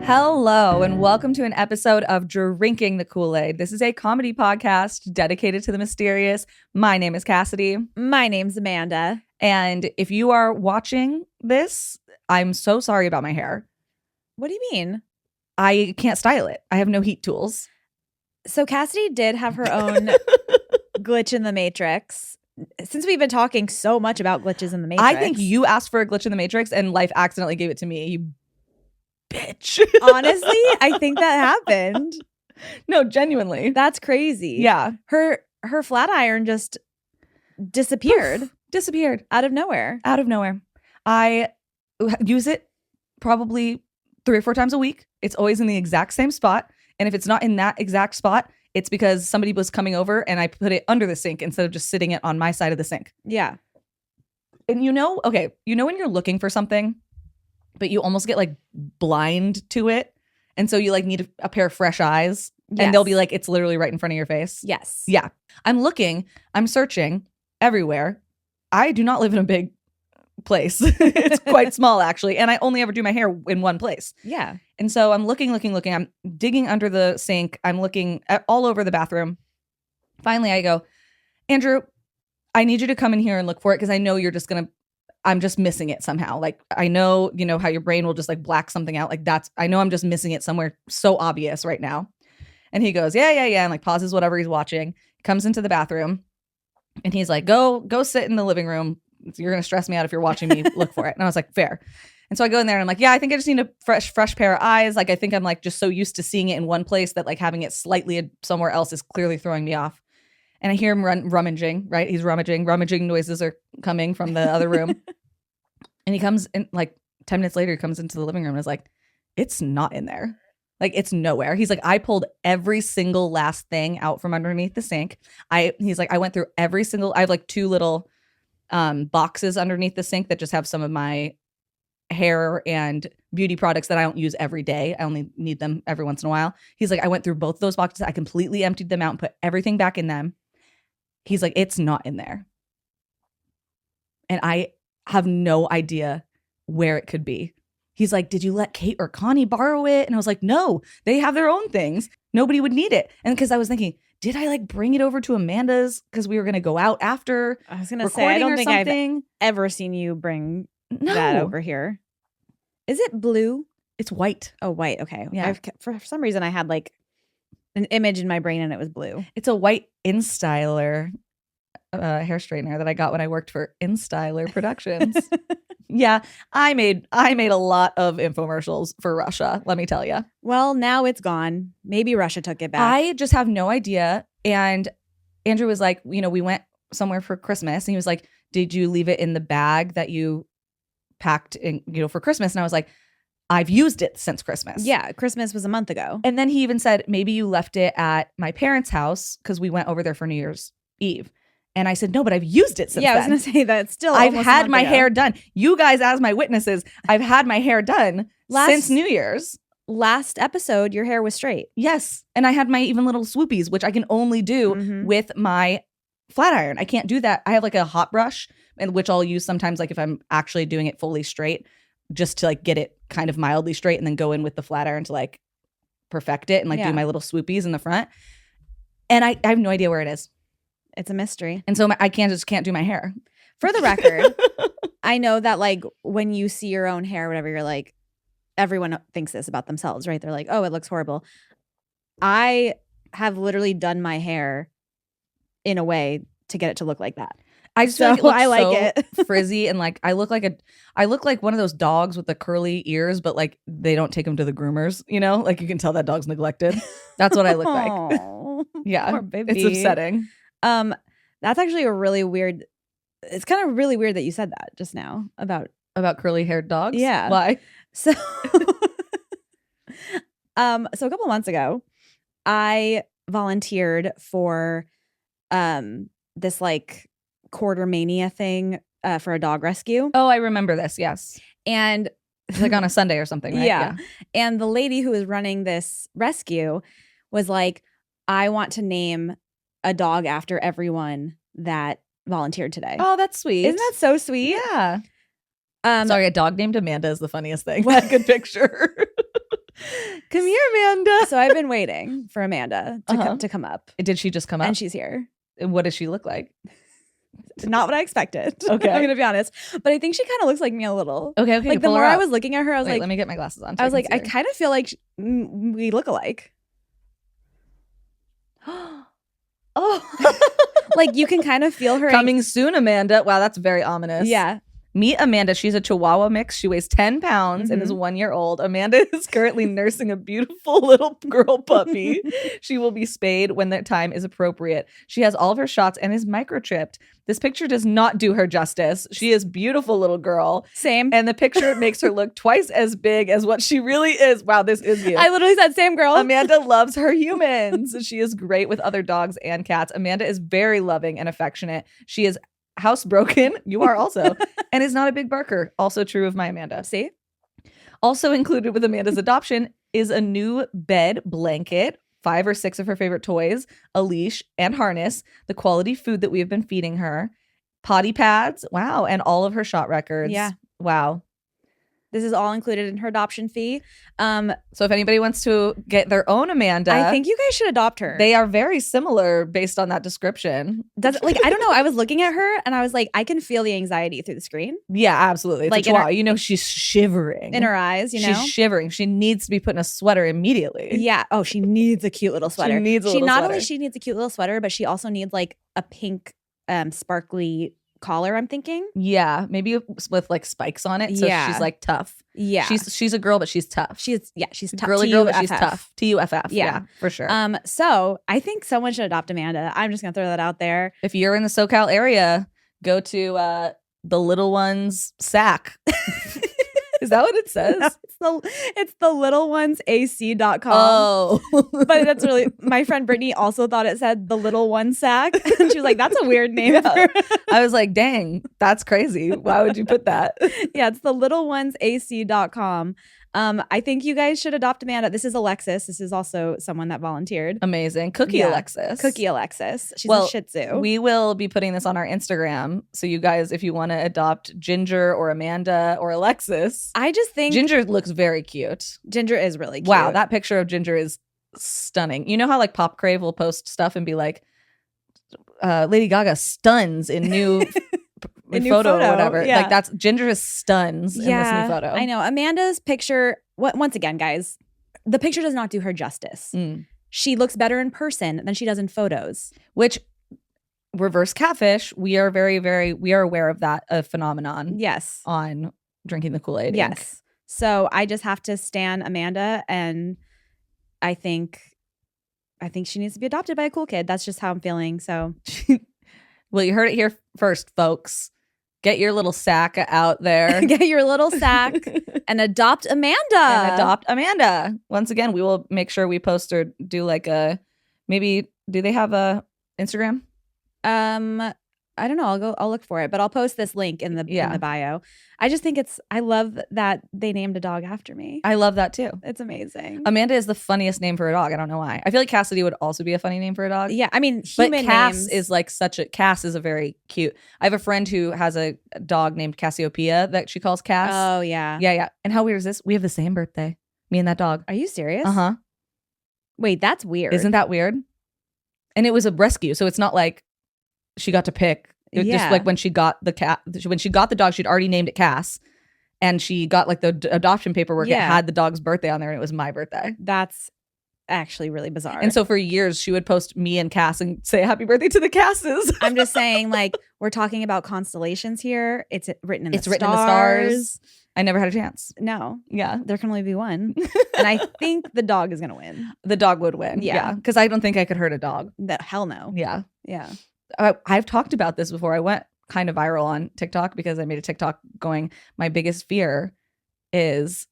Hello, and welcome to an episode of Drinking the Kool-Aid. This is a comedy podcast dedicated to the mysterious. My name is Cassidy. My name's Amanda. And if you are watching this, I'm so sorry about my hair. What do you mean? I can't style it. I have no heat tools. So Cassidy did have her own glitch in the Matrix. Since we've been talking so much about glitches in the Matrix. I think you asked for a glitch in the Matrix and life accidentally gave it to me. You bitch. Honestly, I think that happened. No, genuinely. That's crazy. Yeah. Her flat iron just disappeared. Poof. Disappeared. Out of nowhere. Out of nowhere. I use it probably 3 or 4 times a week. It's always in the exact same spot. And if it's not in that exact spot, it's because somebody was coming over and I put it under the sink instead of just sitting it on my side of the sink. Yeah. And you know when you're looking for something, but you almost get like blind to it. And so you like need a pair of fresh eyes. Yes. And they'll be like, it's literally right in front of your face. Yes. Yeah. I'm looking, I'm searching everywhere. I do not live in a big place. It's quite small, actually. And I only ever do my hair in one place. Yeah. And so I'm looking. I'm digging under the sink. I'm looking all over the bathroom. Finally, I go, Andrew, I need you to come in here and look for it because I know I'm just missing it somehow. Like, I know, you know, how your brain will just like black something out. Like I know I'm just missing it somewhere so obvious right now. And he goes, yeah. And like pauses whatever he's watching, comes into the bathroom and he's like, go sit in the living room. You're going to stress me out if you're watching me look for it. And I was like, fair. And so I go in there and I'm like, yeah, I think I just need a fresh pair of eyes. Like, I think I'm like just so used to seeing it in one place that like having it slightly somewhere else is clearly throwing me off. And I hear him rummaging, right? He's rummaging noises are coming from the other room. And he comes in like 10 minutes later, he comes into the living room and is like, it's not in there. Like, it's nowhere. He's like, I pulled every single last thing out from underneath the sink. He's like, I went through I have like 2 little boxes underneath the sink that just have some of my hair and beauty products that I don't use every day. I only need them every once in a while. He's like, I went through both those boxes. I completely emptied them out and put everything back in them. He's like, it's not in there. And I have no idea where it could be. He's like, did you let Kate or Connie borrow it? And I was like, no, they have their own things. Nobody would need it. And because I was thinking, did I like bring it over to Amanda's because we were going to go out after? I was going to say, I don't think I've ever seen you bring that over here. Is it blue? It's white. Oh, white. Okay. Yeah. For some reason, I had like an image in my brain and it was blue. It's a white InStyler hair straightener that I got when I worked for InStyler Productions. Yeah, I made a lot of infomercials for Russia, let me tell you. Well, now it's gone. Maybe Russia took it back. I just have no idea. And Andrew was like, you know, we went somewhere for Christmas and he was like, did you leave it in the bag that you packed in, you know, for Christmas? And I was like, I've used it since Christmas. Yeah, Christmas was a month ago. And then he even said, maybe you left it at my parents' house because we went over there for New Year's Eve. And I said, no, but I've used it since then. I was going to say that still I've had my hair done. You guys as my witnesses, I've had my hair done since New Year's. Last episode, your hair was straight. Yes. And I had my even little swoopies, which I can only do with my flat iron. I can't do that. I have like a hot brush, which I'll use sometimes like if I'm actually doing it fully straight, just to like get it kind of mildly straight and then go in with the flat iron to like perfect it and like do my little swoopies in the front. And I have no idea where it is. It's a mystery. And so I can't do my hair. For the record, I know that like when you see your own hair, whatever, you're like, everyone thinks this about themselves, right? They're like, oh, it looks horrible. I have literally done my hair in a way to get it to look like that. I just feel like I like it frizzy and like I look like one of those dogs with the curly ears, but like they don't take them to the groomers, you know? Like you can tell that dog's neglected. That's what I look like. Yeah, poor baby. It's upsetting. That's actually a really weird. It's kind of really weird that you said that just now about curly haired dogs. Yeah. Why? So, so a couple months ago, I volunteered for this like quarter mania thing for a dog rescue. Oh, I remember this. Yes. And it's like on a Sunday or something, right? Yeah. And the lady who was running this rescue was like, I want to name a dog after everyone that volunteered today. Oh, that's sweet. Isn't that so sweet? Yeah. Sorry, a dog named Amanda is the funniest thing I could picture. Come here, Amanda. So I've been waiting for Amanda to come up. Did she just come up? And she's here. And what does she look like? Not what I expected. Okay. I'm gonna be honest. But I think she kind of looks like me a little. Okay. Like the more I was looking at her, I was like, let me get my glasses on. I was like, I kind of feel like we look alike. Oh. Like you can kind of feel her Coming soon, Amanda. Wow, that's very ominous. Yeah. Meet Amanda. She's a Chihuahua mix. She weighs 10 pounds and is 1 year old. Amanda is currently nursing a beautiful little girl puppy. She will be spayed when the time is appropriate. She has all of her shots and is microchipped. This picture does not do her justice. She is beautiful little girl. Same. And the picture makes her look twice as big as what she really is. Wow, this is you. I literally said same girl. Amanda loves her humans. She is great with other dogs and cats. Amanda is very loving and affectionate. She is housebroken. You are also. And is not a big barker. Also true of my Amanda. See? Also included with Amanda's adoption is a new bed, blanket, 5 or 6 of her favorite toys, a leash and harness, the quality food that we have been feeding her, potty pads, wow, and all of her shot records. Yeah. Wow. This is all included in her adoption fee. So if anybody wants to get their own Amanda, I think you guys should adopt her. they are very similar based on that description. I don't know. I was looking at her and I was like, I can feel the anxiety through the screen Yeah, absolutely. It's Like a in her- Chihuahua. You know, she's shivering. in her eyes, you know? She's shivering. She needs to be put in a sweater immediately. Yeah. Oh, she needs a cute little sweater. needs a little not sweater. only she needs a cute little sweater, but she also needs like a pink sparkly collar, I'm thinking. Yeah, maybe with like spikes on it, so Yeah. she's like tough. Yeah. She's a girl, but she's tough. she's tough. Girly girl, but she's TUFF. tough. TUFF. Yeah. Yeah, for sure. So I think someone should adopt Amanda. I'm just gonna throw that out there. If you're in the SoCal area, go to the Little Ones Sack. Is that what it says? It's the little ones AC.com. Oh, But that's really, my friend Brittany also thought it said the little one sack. And she was like, that's a weird name. Yeah. I was like, dang, that's crazy. Why would you put that? Yeah, it's the little ones AC.com. I think you guys should adopt Amanda. This is Alexis. This is also someone that volunteered. Amazing. Cookie Yeah. Alexis. Cookie Alexis. She's Well, a Shih Tzu. We will be putting this on our Instagram. So you guys, if you want to adopt Ginger or Amanda or Alexis, I just think Ginger looks very cute. Ginger is really cute. Wow, that picture of Ginger is stunning. You know how like Pop Crave will post stuff and be like, Lady Gaga stuns in new New photo or photo, whatever. yeah. Like that's Ginger is stuns in this new photo. I know. Amanda's picture, once again, guys, the picture does not do her justice. Mm. She looks better in person than she does in photos. Which reverse catfish, we are we are aware of that phenomenon Yes. on Drinking the Kool-Aid. Inc. Yes. So I just have to stan Amanda, and I think she needs to be adopted by a cool kid. That's just how I'm feeling. So Well, you heard it here first, folks. Get your little sack out there. get your little sack and adopt Amanda. And adopt Amanda. Once again, we will make sure we post or do like maybe do they have a Instagram? I don't know. I'll look for it, but I'll post this link in the bio. I just think I love that they named a dog after me. I love that too. It's amazing. Amanda is the funniest name for a dog. I don't know why. I feel like Cassidy would also be a funny name for a dog. Yeah, I mean, But human Cass names is like Cass is a very cute. I have a friend who has a dog named Cassiopeia that she calls Cass. Oh yeah. Yeah. And how weird is this? We have the same birthday. Me and that dog. Are you serious? Uh-huh. Wait, that's weird. Isn't that weird? And it was a rescue, so it's not like she got to pick. It was just Yeah. like when she got the dog, she'd already named it Cass. And she got like the adoption paperwork. Yeah. It had the dog's birthday on there, and it was my birthday. That's actually really bizarre. And so for years, she would post me and Cass and say happy birthday to the Casses. I'm just saying, like, we're talking about constellations here. It's written in the Written in the stars. I never had a chance. No, Yeah. there can only be one. And I think the dog is going to win. The dog would win. Yeah. Because I don't think I could hurt a dog. Hell no. Yeah. Yeah. I've talked about this before. I went kind of viral on TikTok because I made a TikTok going, my biggest fear is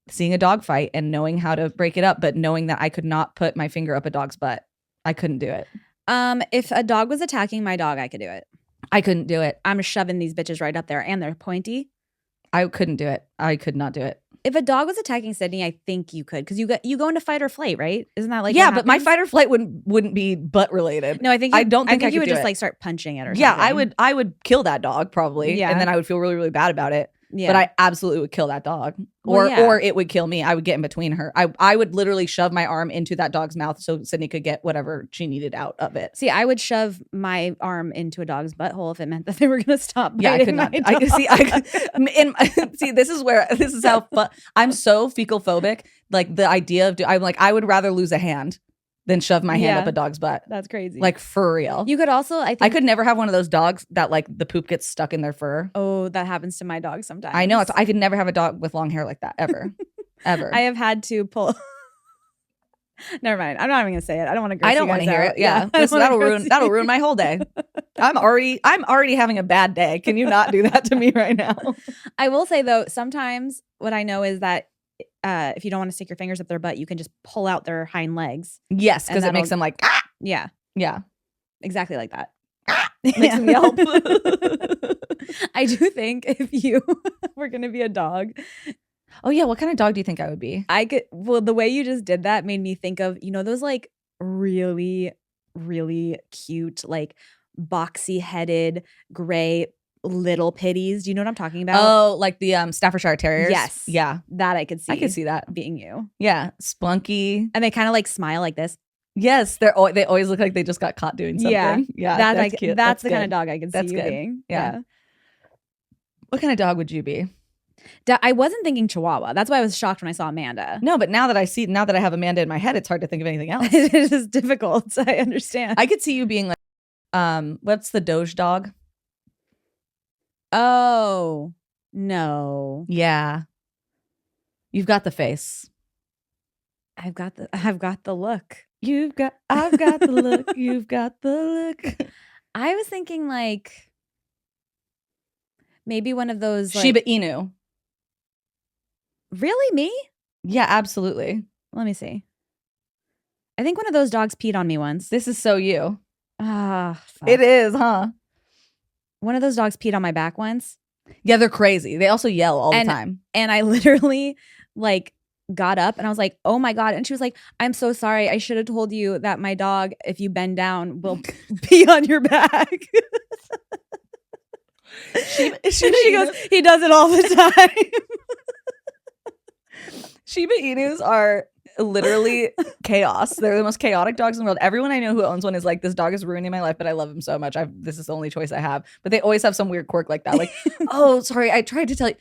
seeing a dog fight and knowing how to break it up, but knowing that I could not put my finger up a dog's butt. I couldn't do it. If a dog was attacking my dog, I could do it. I couldn't do it. I'm shoving these bitches right up there, and they're pointy. I couldn't do it. I could not do it. If a dog was attacking Sydney, I think you could, because you go into fight or flight, right? Isn't that like yeah, what but my happens? fight or flight wouldn't be butt related. No, I think I don't think I you could would do just it. like start punching it or Yeah, something. I would kill that dog probably, Yeah. and then I would feel really, really bad about it. Yeah. But I absolutely would kill that dog, Well, yeah. or it would kill me. I would get in between her. I would literally shove my arm into that dog's mouth so Sydney could get whatever she needed out of it. See, I would shove my arm into a dog's butthole if it meant that they were going to stop biting Yeah, I could not. my I could see. dog. See. This is how I'm so fecal phobic. Like the idea of I'm like I would rather lose a hand than shove my hand Yeah. up a dog's butt. That's crazy. Like for real. you could also, I think, I could never have one of those dogs that like the poop gets stuck in their fur. Oh, that happens to my dog sometimes. I know. I could never have a dog with long hair like that ever, ever. I have had to pull. Never mind. I'm not even gonna say it. I don't want to. I don't want to hear it. Yeah, that'll ruin my whole day. I'm already having a bad day. Can you not do that to me right now? I will say though, sometimes what I know is that if you don't want to stick your fingers up their butt, you can just pull out their hind legs. Yes, because And it makes them like Yeah, yeah, exactly like that. makes them yelp. I do think if you were gonna be a dog, Oh yeah, what kind of dog do you think I would be? I could. Well, the way you just did that made me think of, those like really, really cute, like boxy headed gray little pitties. Do you know what I'm talking about? Oh, like the Staffordshire Terriers. Yes. Yeah, That I could see. I could see that. being you. Yeah, spunky. And they kind of like smile like this. Yes, they always look like they just got caught doing something. Yeah. Yeah, That's cute. That's the kind good. of dog I could see That's you good. being. Yeah. What kind of dog would you be? I wasn't thinking Chihuahua. That's why I was shocked when I saw Amanda. No, but now that I have Amanda in my head, it's hard to think of anything else. It is difficult. I understand. I could see you being like, what's the Doge dog? Oh, no. Yeah, you've got the face. I've got the look. I've got the look. You've got the look. I was thinking like maybe one of those like, Shiba Inu. Really, me? Yeah, absolutely. Let me see. I think one of those dogs peed on me once. This is so you. Ah, fuck. It is, huh? One of those dogs peed on my back once. Yeah, they're crazy. They also yell all the time. And I literally like got up and I was like, oh my God. And she was like, I'm so sorry. I should have told you that my dog, if you bend down, will pee on your back. She goes, he does it all the time. Shiba Inus are literally chaos. They're the most chaotic dogs in the world. Everyone I know who owns one is like, this dog is ruining my life, but I love him so much. This is the only choice I have. But they always have some weird quirk like that. Like, oh, sorry, I tried to tell you,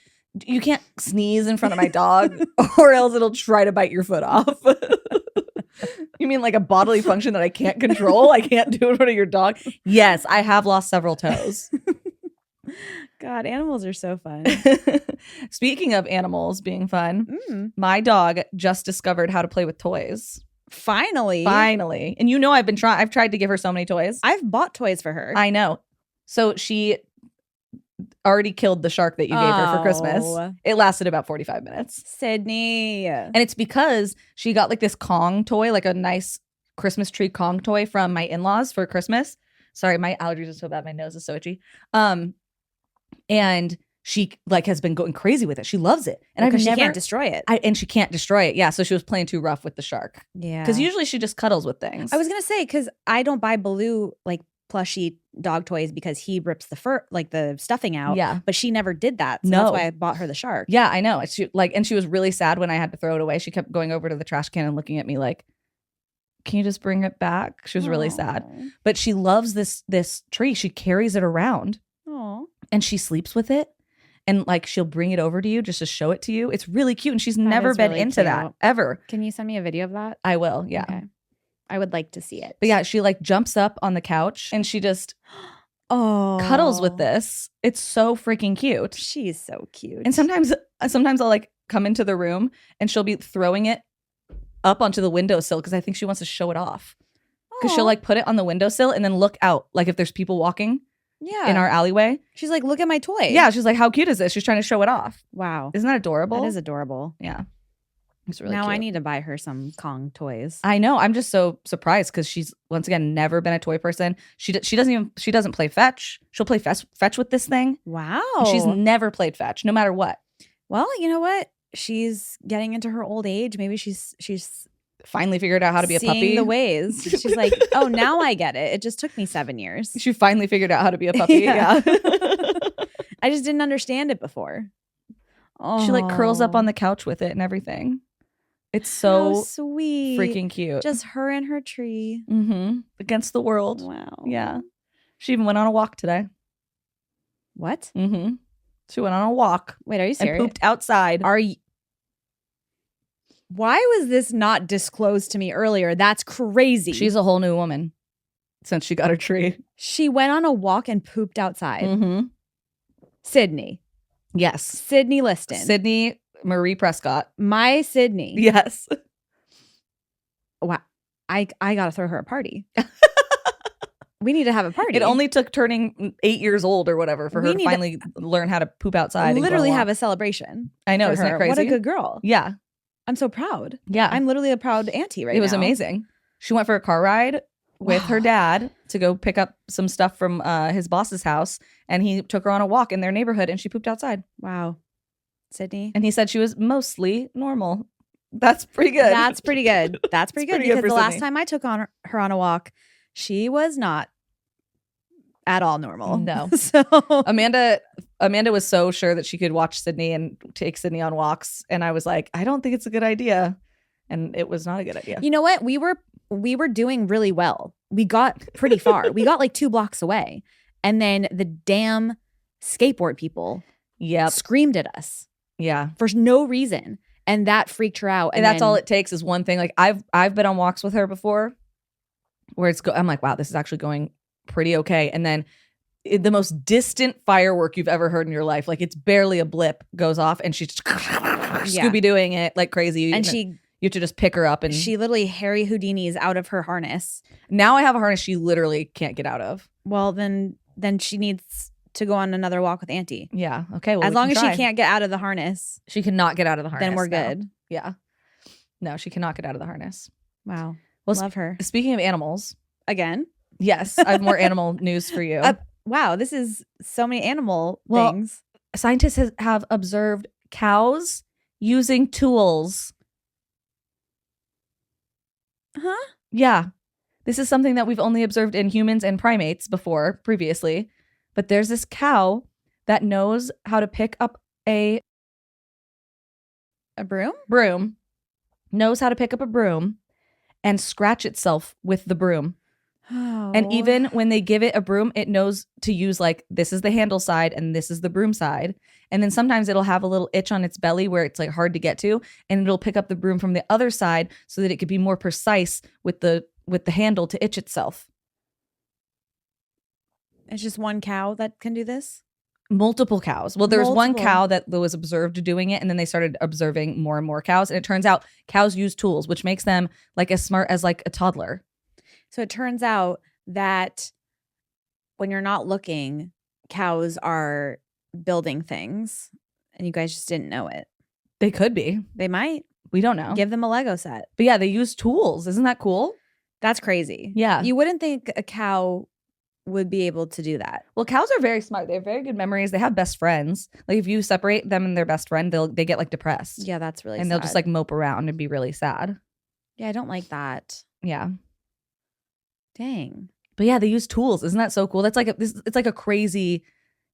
you can't sneeze in front of my dog or else it'll try to bite your foot off. You mean like a bodily function that I can't control? I can't do it in front of your dog? Yes, I have lost several toes. God, animals are so fun. Speaking of animals being fun, my dog just discovered how to play with toys. Finally. And I've tried to give her so many toys. I've bought toys for her. I know. So she already killed the shark that you gave her for Christmas. Oh. It lasted about 45 minutes. Sydney. And it's because she got like this Kong toy, like a nice Christmas tree Kong toy from my in-laws for Christmas. Sorry, my allergies are so bad. My nose is so itchy. And she like has been going crazy with it. She loves it. And Because she can't destroy it. And she can't destroy it. Yeah. So she was playing too rough with the shark. Yeah. Because usually she just cuddles with things. I was going to say, because I don't buy Baloo like plushy dog toys because he rips the fur, like the stuffing out. Yeah. But she never did that. So No. that's why I bought her the shark. Yeah, I know. And she was really sad when I had to throw it away. She kept going over to the trash can and looking at me like, can you just bring it back? She was really sad. But she loves this tree. She carries it around. Aw. And she sleeps with it. And like she'll bring it over to you just to show it to you. It's really cute. And she's never is been really into that cute. ever. Can you send me a video of that? I will. Yeah. Okay. I would like to see it. But yeah, she like jumps up on the couch and she just cuddles with this. It's so freaking cute. She's so cute. And sometimes I'll like come into the room and she'll be throwing it up onto the windowsill because I think she wants to show it off. Because she'll like put it on the windowsill and then look out like if there's people walking in our alleyway. She's like, look at my toy. Yeah, she's like, how cute is this? She's trying to show it off. Wow. Isn't that adorable? That is adorable. Yeah. It's really now cute. I need to buy her some Kong toys. I know. I'm just so surprised because she's once again never been a toy person. She doesn't play fetch. She'll play fetch with this thing. Wow. And she's never played fetch, no matter what. Well, you know what? she's getting into her old age. Maybe she's Finally figured out how to be a seeing puppy. the ways. She's like, oh, now I get it. It just took me 7 years. She finally figured out how to be a puppy. Yeah. I just didn't understand it before. Oh, She like curls up on the couch with it and everything. It's how so sweet. freaking cute. Just her and her tree. Against the world. Wow. Yeah. She even went on a walk today. What? She went on a walk. Wait, are you And serious? pooped outside. Are you? Why was this not disclosed to me earlier? That's crazy. She's a whole new woman since she got her tree. She went on a walk and pooped outside. Sydney. Yes. Sydney Liston. Sydney Marie Prescott. My Sydney. Yes. Wow. I gotta throw her a party. We need to have a party. It only took turning 8 years old or whatever for her to finally learn how to poop outside. Literally and go on a have walk. a celebration. I know, for isn't her. that crazy? What a good girl. Yeah. I'm so proud. Yeah. I'm literally a proud auntie right now. It was amazing. She went for a car ride with her dad to go pick up some stuff from his boss's house, and he took her on a walk in their neighborhood, and she pooped outside. Wow. Sydney. And he said she was mostly normal. That's pretty good. That's pretty good. That's pretty good pretty good because for the last Sydney. time I took her on a walk, she was not at all normal. No. So Amanda was so sure that she could watch Sydney and take Sydney on walks, and I was like, I don't think it's a good idea, and it was not a good idea. you know what? We were doing really well. We got pretty far. We got like 2 blocks away, and then the damn skateboard people screamed at us Yeah. for no reason, and that freaked her out. And that's all it takes is one thing. Like I've been on walks with her before, where I'm like, wow, this is actually going pretty okay, and then the most distant firework you've ever heard in your life, like it's barely a blip, goes off, and she's Scooby doing it like crazy, and you have to just pick her up, and she literally Harry Houdini's out of her harness. Now I have a harness she literally can't get out of. Well, then she needs to go on another walk with Auntie. Yeah. Okay. Well, as long as she can't get out of the harness, she cannot get out of the harness. then we're good. Yeah. No, she cannot get out of the harness. Wow. Well, love her. Speaking of animals, again. Yes, I have more animal news for you. Wow, this is so many animal things. Scientists have observed cows using tools. Huh? Yeah. This is something that we've only observed in humans and primates previously. But there's this cow that knows how to pick up a broom, knows how to pick up a broom and scratch itself with the broom. Oh. And even when they give it a broom, it knows to use like, this is the handle side and this is the broom side. And then sometimes it'll have a little itch on its belly where it's like hard to get to, and it'll pick up the broom from the other side so that it could be more precise with the handle to itch itself. It's just one cow that can do this? Multiple cows. Well, there's one cow that was observed doing it, and then they started observing more and more cows. And it turns out cows use tools, which makes them like as smart as like a toddler. So it turns out that when you're not looking, cows are building things, and you guys just didn't know it. They could be. They might. We don't know. Give them a Lego set. But yeah, they use tools. Isn't that cool? That's crazy. Yeah. You wouldn't think a cow would be able to do that. Well, cows are very smart. They have very good memories. They have best friends. Like if you separate them and their best friend, they get like depressed. Yeah, that's really and sad. they'll just like mope around and be really sad. Yeah, I don't like that. Yeah. Dang. But yeah, they use tools. Isn't that so cool? That's like it's like a crazy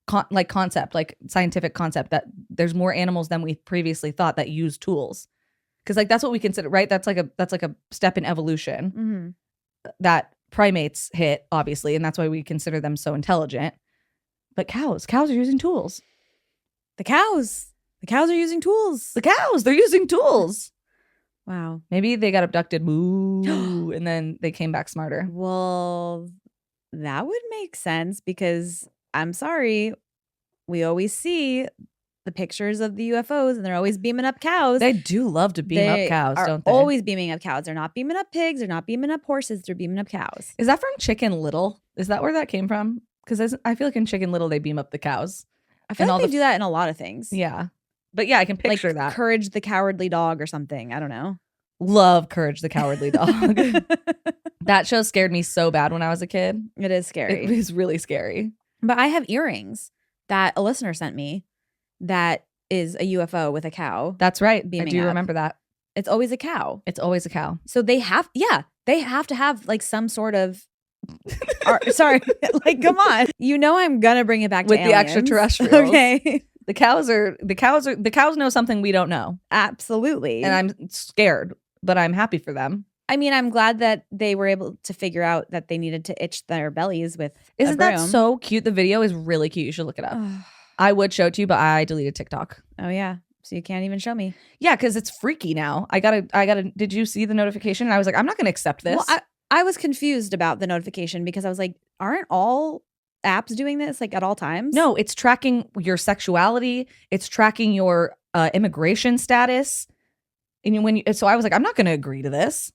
concept, like scientific concept, that there's more animals than we previously thought that use tools. Because like that's what we consider, right? That's like a step in evolution that primates hit, obviously, and that's why we consider them so intelligent. But cows are using tools. The cows are using tools. They're using tools. Wow. Maybe they got abducted, moo, and then they came back smarter. Well, that would make sense because I'm sorry, we always see the pictures of the UFOs and they're always beaming up cows. They do love to beam up cows, don't they? Always beaming up cows. They're not beaming up pigs. They're not beaming up horses. They're beaming up cows. Is that from Chicken Little? Is that where that came from? Because I feel like in Chicken Little they beam up the cows. I feel like they do that in a lot of things. Yeah. But yeah, I can picture like that. Courage the Cowardly Dog or something. I don't know. Love Courage the Cowardly Dog. That show scared me so bad when I was a kid. It is scary. It was really scary. But I have earrings that a listener sent me that is a UFO with a cow. That's right. I beaming do up. remember that. It's always a cow. It's always a cow. So they have to have like some sort of sorry, like come on. You know I'm gonna bring it back to With the aliens. extraterrestrials. Okay. The cows know something we don't know. Absolutely. And I'm scared, but I'm happy for them. I mean, I'm glad that they were able to figure out that they needed to itch their bellies with Isn't a broom. that so cute? The video is really cute. You should look it up. Oh I would show it to you, but I deleted TikTok. yeah. So you can't even show me. Yeah, because it's freaky now. I gotta. Did you see the notification? And I was like, I'm not gonna accept this. Well, I was confused about the notification because I was like, aren't all apps doing this like at all times? No, it's tracking your sexuality. It's tracking your immigration status. And so I was like, I'm not gonna agree to this.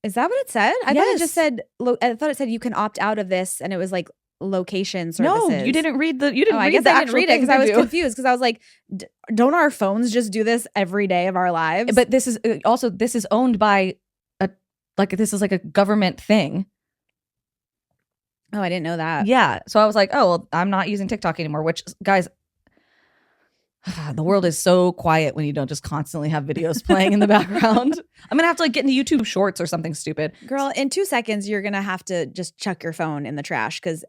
Is that what it said? I thought it Yes. just said. I thought it said you can opt out of this, and it was like location services. No, you didn't read the. You didn't I read guess the I didn't actual read it thing, because I was did you? confused because I was like, don't our phones just do this every day of our lives? But this is also this is owned by this is like a government thing. oh, I didn't know that. Yeah. So I was like, oh, well, I'm not using TikTok anymore. Which, guys, the world is so quiet when you don't just constantly have videos playing in the background. I'm gonna have to like get into YouTube Shorts or something stupid. Girl, in 2 seconds, you're gonna have to just chuck your phone in the trash because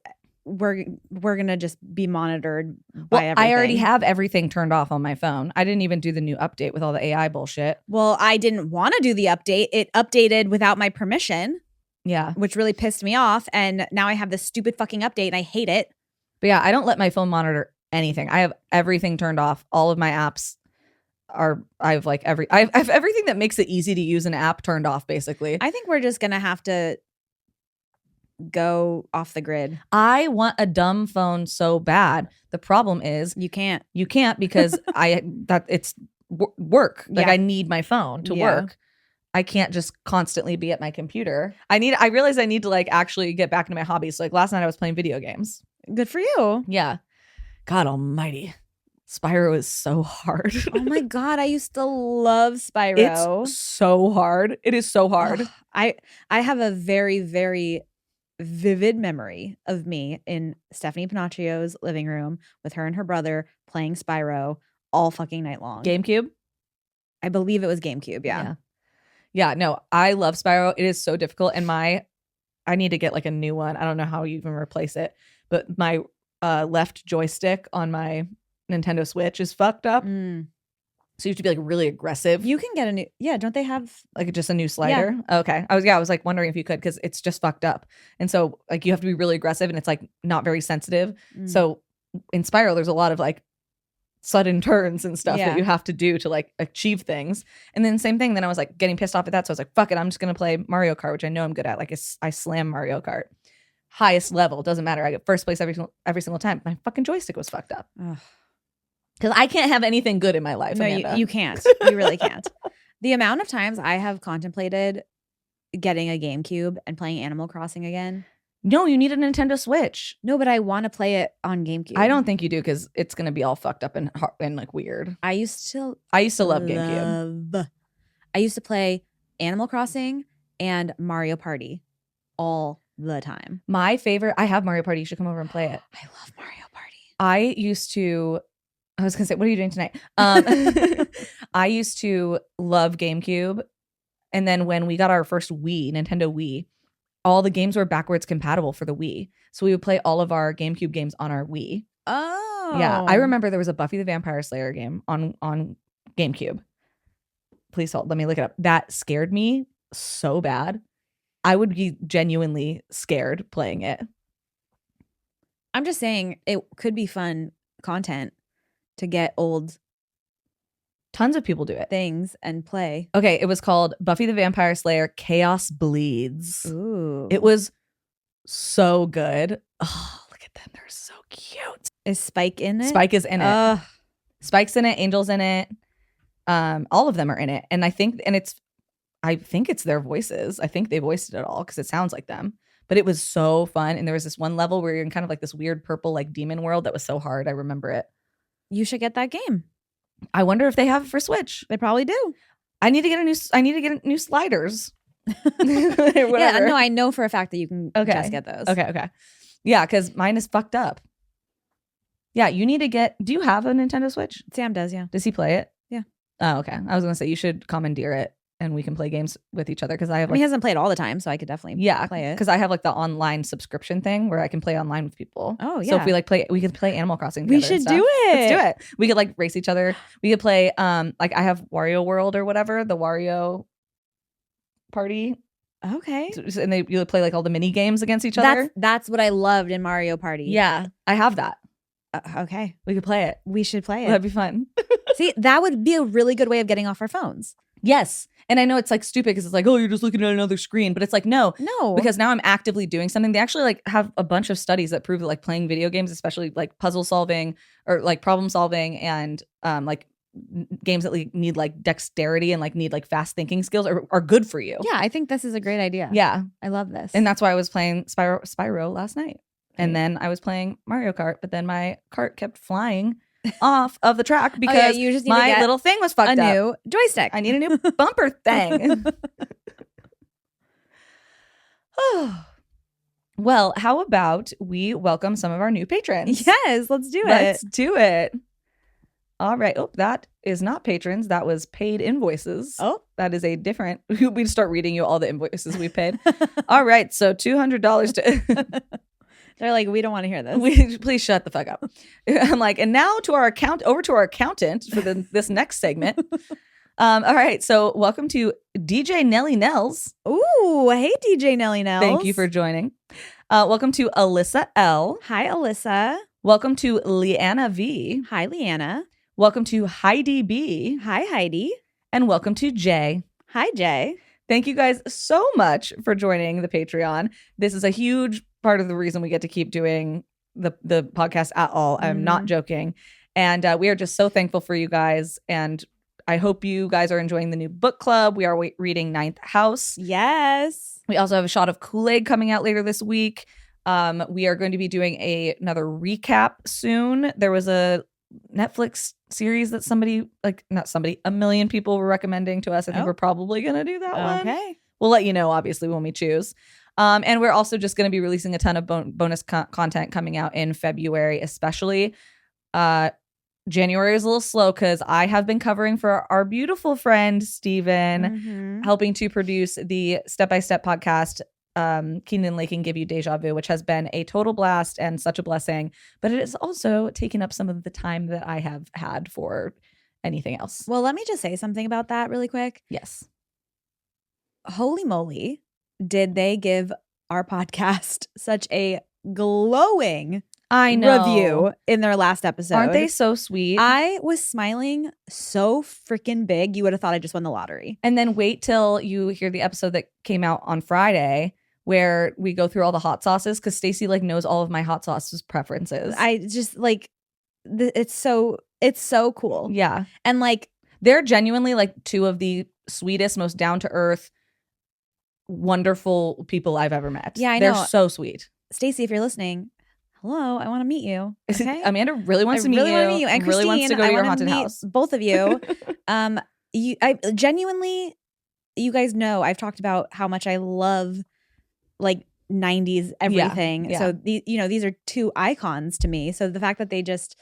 we're gonna just be monitored by everything. I already have everything turned off on my phone. I didn't even do the new update with all the AI bullshit. Well, I didn't want to do the update. It updated without my permission, Yeah. which really pissed me off. And now I have this stupid fucking update and I hate it. But yeah, I don't let my phone monitor anything. I have everything turned off. All of my apps I have everything that makes it easy to use an app turned off, basically. I think we're just gonna have to go off the grid. I want a dumb phone so bad. The problem is You can't. you can't because it's work. Like Yeah. I need my phone to Yeah. work. I can't just constantly be at my computer. I realize I need to like actually get back into my hobbies. So like last night I was playing video games. Good for you. Yeah. God almighty. Spyro is so hard. Oh my God, I used to love Spyro. It's so hard. It is so hard. Ugh, I have a very, very vivid memory of me in Stephanie Pinaccio's living room with her and her brother playing Spyro all fucking night long. GameCube? I believe it was GameCube. Yeah. Yeah, no, I love Spyro. It is so difficult. And I need to get like a new one. I don't know how you even replace it. But my left joystick on my Nintendo Switch is fucked up. Mm. So you have to be like really aggressive. You can get a new. Yeah, don't they have? Like just a new slider. Okay. I was like wondering if you could because it's just fucked up. And so like you have to be really aggressive and it's like not very sensitive. Mm. So in Spyro, there's a lot of like sudden turns and stuff Yeah. that you have to do to like achieve things. And then same thing. Then I was like getting pissed off at that. So I was like, fuck it. I'm just going to play Mario Kart, which I know I'm good at. Like I slam Mario Kart. Highest level. Doesn't matter. I get first place every single time. My fucking joystick was fucked up. Ugh. Because I can't have anything good in my life. No, Amanda. you can't. You really can't. The amount of times I have contemplated getting a GameCube and playing Animal Crossing again. No, you need a Nintendo Switch. No, but I want to play it on GameCube. I don't think you do because it's going to be all fucked up and like weird. I used to love GameCube. I used to play Animal Crossing and Mario Party all the time. My favorite, I have Mario Party. You should come over and play it. I love Mario Party. I was going to say, what are you doing tonight? I used to love GameCube. And then when we got our first Nintendo Wii, all the games were backwards compatible for the Wii. So we would play all of our GameCube games on our Wii. Oh. Yeah. I remember there was a Buffy the Vampire Slayer game on GameCube. Please hold. Let me look it up. That scared me so bad. I would be genuinely scared playing it. I'm just saying it could be fun content to get old Tons of people do it. things and play. Okay, it was called Buffy the Vampire Slayer Chaos Bleeds. Ooh. It was so good. Oh, look at them. They're so cute. Is Spike in it? Spike is in it. Ugh. Spike's in it. Angel's in it. All of them are in it. And I think it's their voices. I think they voiced it all because it sounds like them. But it was so fun. And there was this one level where you're in kind of like this weird purple like demon world that was so hard. I remember it. You should get that game. I wonder if they have it for Switch. They probably do. I need to get new sliders. Yeah, Whatever. no, I know for a fact that you can just get those. Okay. Yeah, because mine is fucked up. Yeah, you need to get. Do you have a Nintendo Switch? Sam does, yeah. Does he play it? Yeah. Oh, okay. I was gonna say you should commandeer it and we can play games with each other because I have. I mean, he hasn't played all the time, so I could definitely play it. Because I have like the online subscription thing where I can play online with people. Oh yeah. So if we like play, we could play Animal Crossing. We should do it. Let's do it. We could like race each other. We could play. Like I have Wario World or whatever, the Wario Party. Okay. And you play like all the mini games against each other. That's what I loved in Mario Party. Yeah, I have that. Okay. We could play it. We should play it. That'd be fun. See, that would be a really good way of getting off our phones. Yes. And I know it's like stupid because it's like, oh, you're just looking at another screen. But it's like, no, because now I'm actively doing something. They actually like have a bunch of studies that prove that like playing video games, especially like puzzle solving or like problem solving and like games that need like dexterity and like need like fast thinking skills are good for you. Yeah, I think this is a great idea. Yeah. I love this. And that's why I was playing Spyro last night. And then I was playing Mario Kart, but then my cart kept flying off of the track because you just need my little thing was fucked up. A new joystick. I need a new bumper thing. Well, how about we welcome some of our new patrons? Yes, let's do it. Let's do it. All right. Oh, that is not patrons. That was paid invoices. Oh, that is a different. We'd start reading you all the invoices we paid. All right. So $200 to. They're like, we don't want to hear this. Please shut the fuck up. I'm like, and now over to our accountant for this next segment. All right. So welcome to DJ Nelly Nels. Ooh, hey, DJ Nelly Nels. Thank you for joining. Welcome to Alyssa L. Hi, Alyssa. Welcome to Leanna V. Hi, Leanna. Welcome to Heidi B. Hi, Heidi. And welcome to Jay. Hi, Jay. Thank you guys so much for joining the Patreon. This is a huge part of the reason we get to keep doing the podcast at all. I'm not joking. And we are just so thankful for you guys. And I hope you guys are enjoying the new book club. We are reading Ninth House. Yes. We also have a shot of Kool-Aid coming out later this week. We are going to be doing another recap soon. There was a Netflix series that a million people were recommending to us. I think we're probably going to do that one. Okay. We'll let you know, obviously, when we choose. And we're also just going to be releasing a ton of bonus content coming out in February, especially. January is a little slow because I have been covering for our beautiful friend, Steven, helping to produce the step-by-step podcast, Keenan Lake and Give You Deja Vu, which has been a total blast and such a blessing. But it is also taking up some of the time that I have had for anything else. Well, let me just say something about that really quick. Yes. Holy moly, did they give our podcast such a glowing review in their last episode. Aren't they so sweet? I was smiling so freaking big. You would have thought I just won the lottery. And then wait till you hear the episode that came out on Friday where we go through all the hot sauces because Stacey like knows all of my hot sauces preferences. I just like it's so cool. Yeah. And like they're genuinely like two of the sweetest, most down to earth, wonderful people I've ever met. Yeah, I know. They're so sweet. Stacey, if you're listening, hello, I want to meet you. Okay? Amanda really wants to meet you. And Christine, really wants to go to your haunted house. Both of you. I genuinely, you guys know I've talked about how much I love like 90s everything. Yeah. So these are two icons to me. So the fact that they just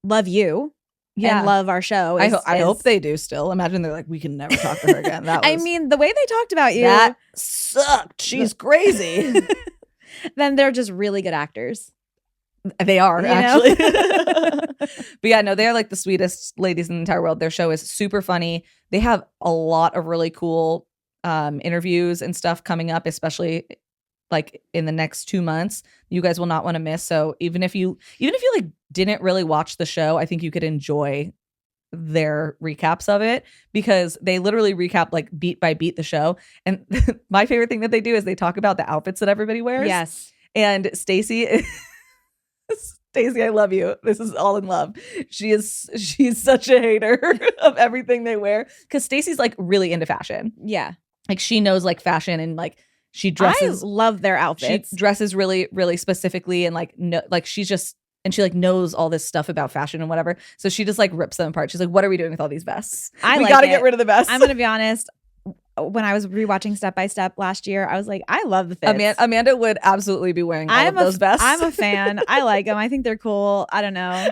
love you and love our show. I hope they do still. Imagine they're like, we can never talk to her again. I mean, the way they talked about you. That sucked. She's crazy. Then they're just really good actors. They are, actually. But yeah, no, they're like the sweetest ladies in the entire world. Their show is super funny. They have a lot of really cool interviews and stuff coming up, especially like in the next 2 months. You guys will not want to miss. So even if you like didn't really watch the show, I think you could enjoy their recaps of it because they literally recap like beat by beat the show. And my favorite thing that they do is they talk about the outfits that everybody wears. Yes. And Stacey, I love you. This is all in love. She's such a hater of everything they wear because Stacey's like really into fashion. Yeah. Like she knows like fashion and like she dresses. I love their outfits. She dresses really, really specifically and like she's just. And she like knows all this stuff about fashion and whatever. So she just like rips them apart. She's like, what are we doing with all these vests? We got to get rid of the vests. I'm going to be honest. when I was rewatching Step by Step last year, I was like, I love the fits. Amanda would absolutely be wearing all of those vests. I'm a fan. I like them. I think they're cool. I don't know.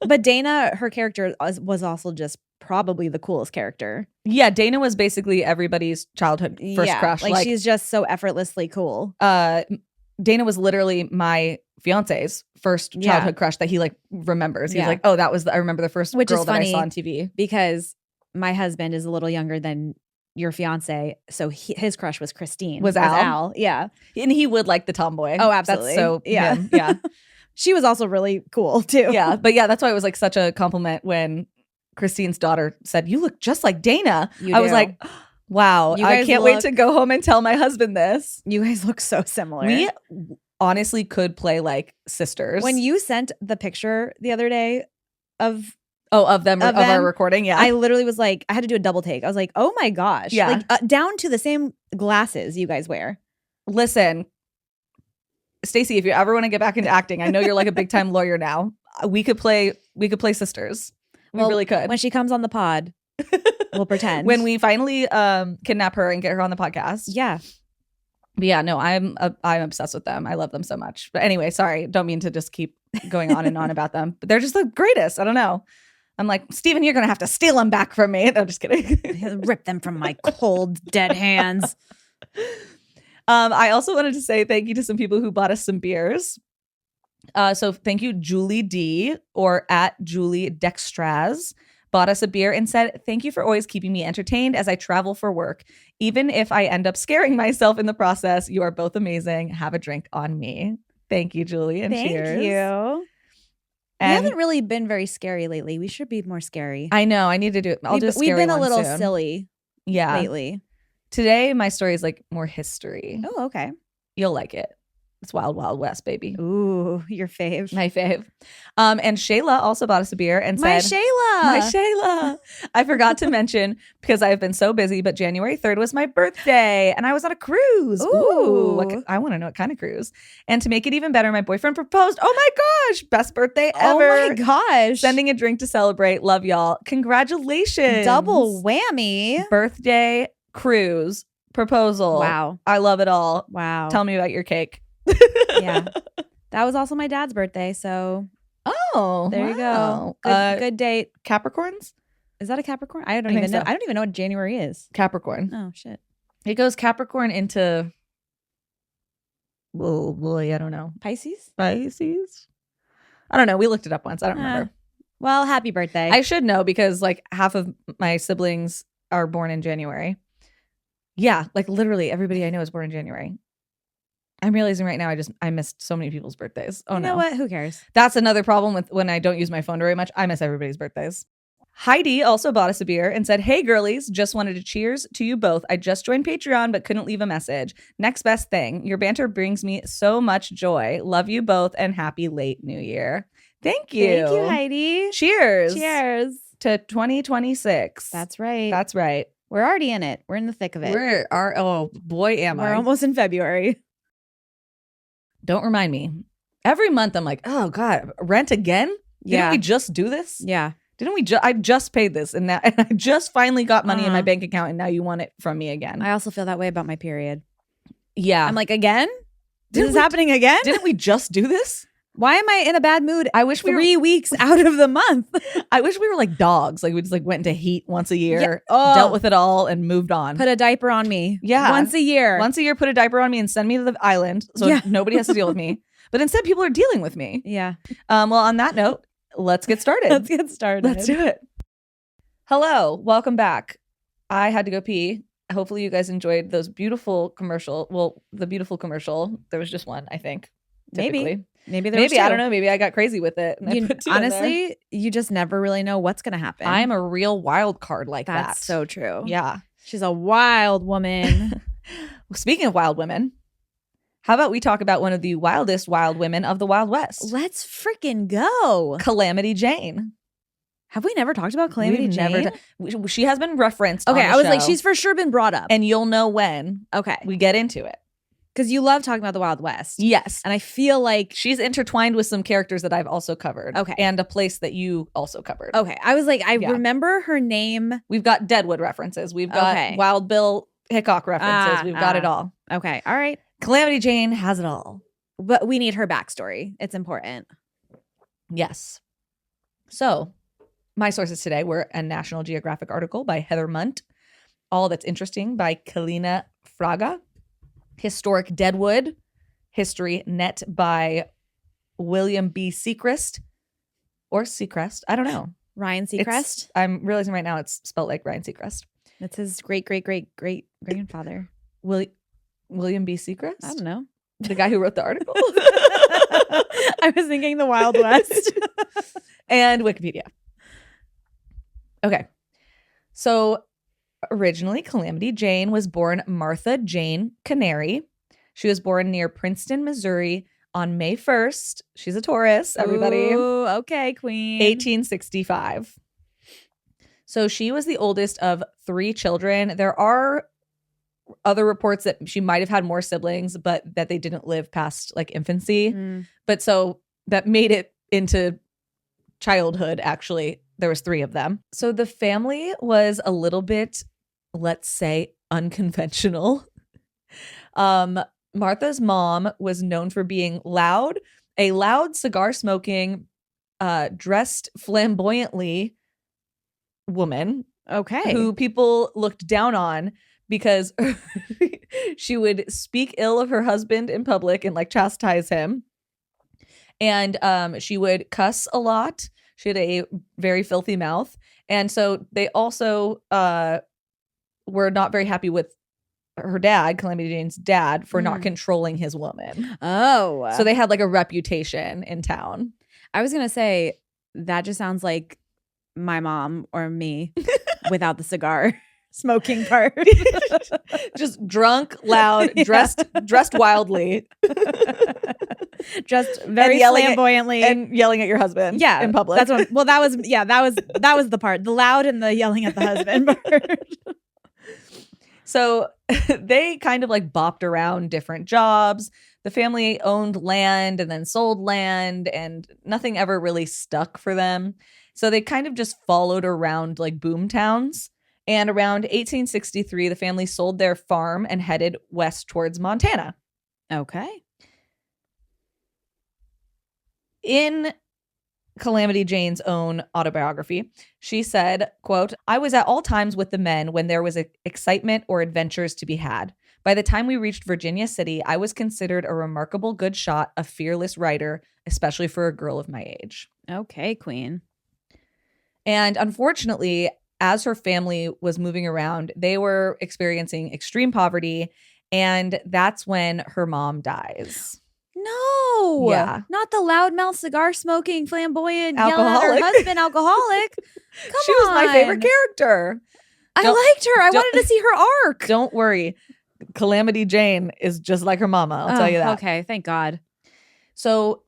But Dana, her character was also just probably the coolest character. Yeah, Dana was basically everybody's childhood first crush. Like she's just so effortlessly cool. Dana was literally my fiance's first childhood crush that he like remembers. He's like, oh, that was I remember the first girl that I saw on TV. Because my husband is a little younger than your fiance, so his crush was Christine. Was Al. Yeah. And he would like the tomboy. Oh, absolutely. That's so him. Yeah. She was also really cool too. Yeah. But yeah, that's why it was like such a compliment when Christine's daughter said, you look just like Dana. I was like, wow, I can't wait to go home and tell my husband this. You guys look so similar. We honestly could play like sisters. When you sent the picture the other day of them of our recording, yeah, I literally was like, I had to do a double take. I was like, oh my gosh, yeah, like down to the same glasses you guys wear. Listen, Stacey, if you ever want to get back into acting, I know you're like a big time lawyer now. We could play sisters. We really could. When she comes on the pod, we'll pretend. When we finally kidnap her and get her on the podcast. Yeah. But yeah, no, I'm obsessed with them. I love them so much. But anyway, sorry, don't mean to just keep going on and on about them. But they're just the greatest. I don't know. I'm like, Steven, you're gonna have to steal them back from me. No, just kidding. Rip them from my cold, dead hands. I also wanted to say thank you to some people who bought us some beers. So thank you, Julie D, or at Julie Dextraz, bought us a beer and said, thank you for always keeping me entertained as I travel for work. Even if I end up scaring myself in the process, you are both amazing. Have a drink on me. Thank you, Julie, and cheers. Thank you. And we haven't really been very scary lately. We should be more scary. I know. I need to do it. We've been a little soon. silly lately. Today, my story is like more history. Oh, okay. You'll like it. It's Wild Wild West, baby. Ooh, your fave. My fave. And Shayla also bought us a beer and said, My Shayla. I forgot to mention, because I've been so busy, but January 3rd was my birthday and I was on a cruise. Ooh. I want to know what kind of cruise. And to make it even better, my boyfriend proposed. Oh my gosh. Best birthday ever. Oh my gosh. Sending a drink to celebrate. Love y'all. Congratulations. Double whammy. Birthday, cruise, proposal. Wow. I love it all. Wow. Tell me about your cake. Yeah. That was also my dad's birthday, so there you go. Good date. Capricorns? Is that a Capricorn? I don't even know. I don't even know what January is. Capricorn. Oh shit. It goes Capricorn into oh boy, I don't know. Pisces? I don't know. We looked it up once. I don't remember. Well, happy birthday. I should know because like half of my siblings are born in January. Yeah, like literally everybody I know is born in January. I'm realizing right now I missed so many people's birthdays. Oh, no. You know what? Who cares? That's another problem with when I don't use my phone very much. I miss everybody's birthdays. Heidi also bought us a beer and said, hey, girlies, just wanted to cheers to you both. I just joined Patreon, but couldn't leave a message. Next best thing. Your banter brings me so much joy. Love you both and happy late New Year. Thank you. Thank you, Heidi. Cheers. Cheers. To 2026. That's right. That's right. We're already in it. We're in the thick of it. Oh, boy, am I. We're almost in February. Don't remind me. Every month I'm like, oh God, rent again? Didn't we just do this? Yeah. Didn't we I just paid this and I just finally got money in my bank account and now you want it from me again. I also feel that way about my period. Yeah. I'm like, again? This is happening again? Didn't we just do this? Why am I in a bad mood? I wish 3 weeks out of the month. I wish we were like dogs. Like we just like went into heat once a year, dealt with it all and moved on. Put a diper on me. Yeah. Once a year. Put a diper on me and send me to the island so nobody has to deal with me. But instead people are dealing with me. Yeah. Well, on that note, let's get started. Let's get started. Let's do it. Hello. Welcome back. I had to go pee. Hopefully you guys enjoyed those beautiful commercial. Well, the beautiful commercial. There was just one, I think. Typically. Maybe there was two. I don't know. Maybe I got crazy with it. And honestly, you just never really know what's going to happen. I'm a real wild card like that. That's so true. Yeah. She's a wild woman. Speaking of wild women, how about we talk about one of the wildest wild women of the Wild West? Let's freaking go. Calamity Jane. Have we never talked about Calamity Jane? She has been referenced. Okay, on the I was show, like, she's for sure been brought up. And you'll know when okay, we get into it. Because you love talking about the Wild West. Yes. And I feel like she's intertwined with some characters that I've also covered. Okay. And a place that you also covered. Okay. I was like, I remember her name. We've got Deadwood references. We've got Wild Bill Hickok references. We've got it all. Okay. All right. Calamity Jane has it all. But we need her backstory. It's important. Yes. So my sources today were a National Geographic article by Heather Munt, All That's Interesting by Kalina Fraga, Historic Deadwood, History Net by William B. Seacrest, or Seacrest. I don't know. Ryan Seacrest. I'm realizing right now it's spelled like Ryan Seacrest. That's his great grandfather. William B. Seacrest? I don't know. The guy who wrote the article? I was thinking the Wild West. And Wikipedia. Okay. So originally, Calamity Jane was born Martha Jane Canary. She was born near Princeton, Missouri on May 1st. She's a Taurus, everybody. Ooh, okay, queen. 1865. So she was the oldest of 3 children. There are other reports that she might have had more siblings, but that they didn't live past like infancy. But so that made it into childhood, actually. There was 3 of them. So the family was a little bit, let's say, unconventional. Martha's mom was known for being a loud cigar smoking, dressed flamboyantly woman. Okay. Who people looked down on because she would speak ill of her husband in public and like chastise him. And she would cuss a lot. She had a very filthy mouth. And so they also were not very happy with her dad, Calamity Jane's dad, for not controlling his woman. Oh. So they had like a reputation in town. I was going to say, that just sounds like my mom or me without the cigar smoking part. Just drunk, loud, dressed wildly. Just very flamboyantly and yelling at your husband in public. That's what, well, that was the part. The loud and the yelling at the husband part. So they kind of like bopped around different jobs. The family owned land and then sold land, and nothing ever really stuck for them. So they kind of just followed around like boom towns. And around 1863, the family sold their farm and headed west towards Montana. Okay. In Calamity Jane's own autobiography, she said, quote, "I was at all times with the men when there was excitement or adventures to be had. By the time we reached Virginia City, I was considered a remarkable good shot, a fearless rider, especially for a girl of my age." Okay, queen. And unfortunately, as her family was moving around, they were experiencing extreme poverty. And that's when her mom dies. No. Yeah. Not the loudmouth, cigar smoking, flamboyant, Alcoholic. yelling at her husband, alcoholic. Come She was my favorite character. I liked her. I wanted to see her arc. Don't worry. Calamity Jane is just like her mama. I'll tell you that. Okay. Thank God. So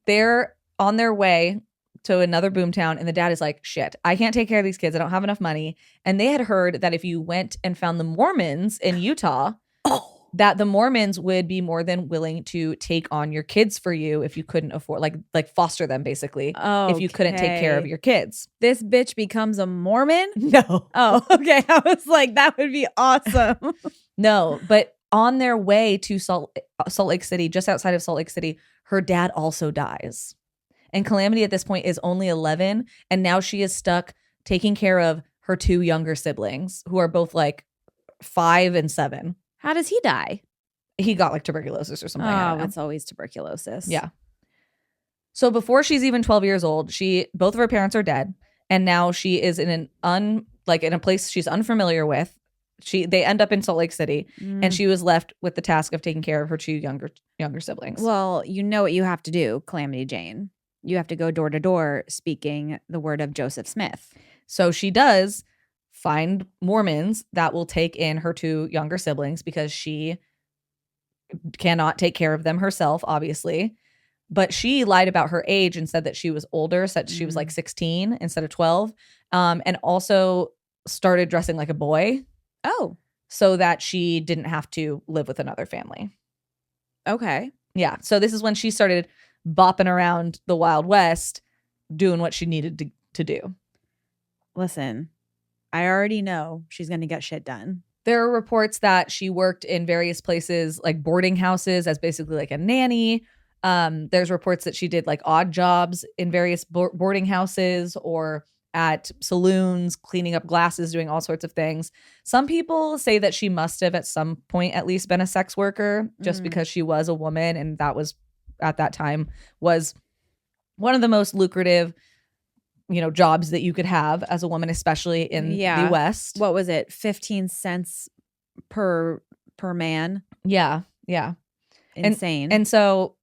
they're on their way to another boomtown, and the dad is like, shit, I can't take care of these kids. I don't have enough money. And they had heard that if you went and found the Mormons in Utah, that the Mormons would be more than willing to take on your kids for you if you couldn't afford, like foster them, basically, if you couldn't take care of your kids. This bitch becomes a Mormon? No. Oh, okay. I was like, that would be awesome. No, but on their way to Salt Lake City, just outside of Salt Lake City, her dad also dies. And Calamity at this point is only 11, and now she is stuck taking care of her 2 younger siblings, who are both like 5 and 7. How does he die? He got like tuberculosis or something. I don't know. It's always tuberculosis. Yeah. So before she's even 12 years old, both of her parents are dead, and now she is in in a place she's unfamiliar with. They end up in Salt Lake City, and she was left with the task of taking care of her 2 younger siblings. Well, you know what you have to do, Calamity Jane. You have to go door to door speaking the word of Joseph Smith. So she does find Mormons that will take in her 2 younger siblings because she cannot take care of them herself, obviously. But she lied about her age and said that she was older, said she was like 16 instead of 12, and also started dressing like a boy. Oh. So that she didn't have to live with another family. Okay. Yeah. So this is when she started bopping around the Wild West, doing what she needed to do. Listen, I already know she's going to get shit done. There are reports that she worked in various places, like boarding houses, as basically like a nanny. There's reports that she did like odd jobs in various boarding houses or at saloons, cleaning up glasses, doing all sorts of things. Some people say that she must have at some point at least been a sex worker just because she was a woman, and that was at that time was one of the most lucrative, jobs that you could have as a woman, especially in the West. What was it? 15 cents per man. Yeah. Yeah. Insane. And so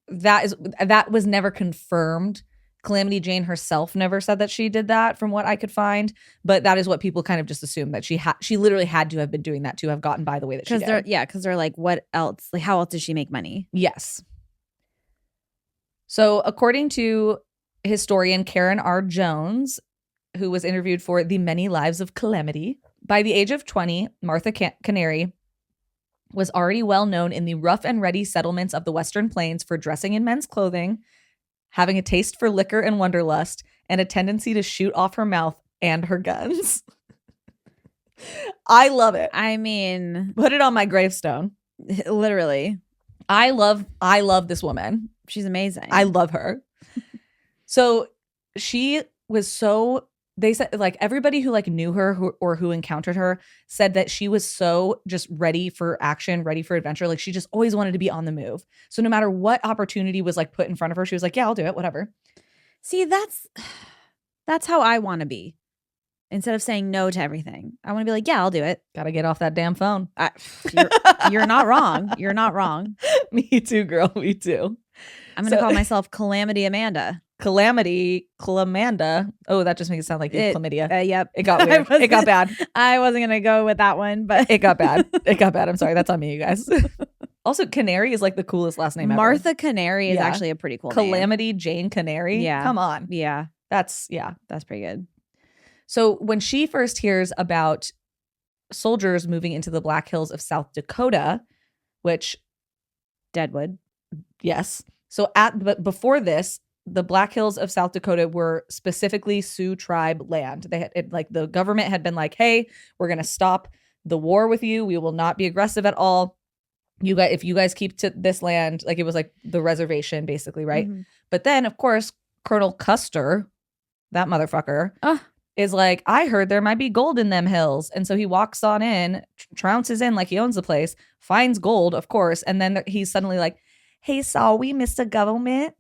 that was never confirmed. Calamity Jane herself never said that she did that from what I could find, but that is what people kind of just assume, that she literally had to have been doing that to have gotten by the way that she did. Because they're like, what else? Like, how else did she make money? Yes. So according to historian Karen R. Jones, who was interviewed for The Many Lives of Calamity, by the age of 20, Martha Canary was already well known in the rough and ready settlements of the Western Plains for dressing in men's clothing, having a taste for liquor and wanderlust, and a tendency to shoot off her mouth and her guns. I love it. I mean, put it on my gravestone. Literally. I love this woman. She's amazing. I love her. So she was they said, like, everybody who like knew her or who encountered her said that she was so just ready for action, ready for adventure. Like, she just always wanted to be on the move. So no matter what opportunity was like put in front of her, she was like, yeah, I'll do it, whatever. See, that's how I want to be. Instead of saying no to everything, I want to be like, yeah, I'll do it. Gotta get off that damn phone. You're not wrong. You're not wrong. Me too, girl. Me too. I'm going to call myself Calamity Amanda. Clamanda. Oh, that just makes it sound like chlamydia. Yep. It got weird. It got bad. I wasn't going to go with that one, but it got bad. It got bad. I'm sorry. That's on me, you guys. Also, Canary is like the coolest last name ever. Martha Canary is actually a pretty cool name. Calamity Jane Canary. Yeah. Come on. Yeah. That's pretty good. So when she first hears about soldiers moving into the Black Hills of South Dakota, which Deadwood. Yes. So but before this, the Black Hills of South Dakota were specifically Sioux tribe land. They had the government had been like, "Hey, we're going to stop the war with you. We will not be aggressive at all. If you guys keep to this land," like it was like the reservation basically, right? Mm-hmm. But then, of course, Colonel Custer, that motherfucker, is like, "I heard there might be gold in them hills." And so he walks on in, trounces in like he owns the place, finds gold, of course, and then he's suddenly like, "Hey, sorry, Mr. Government,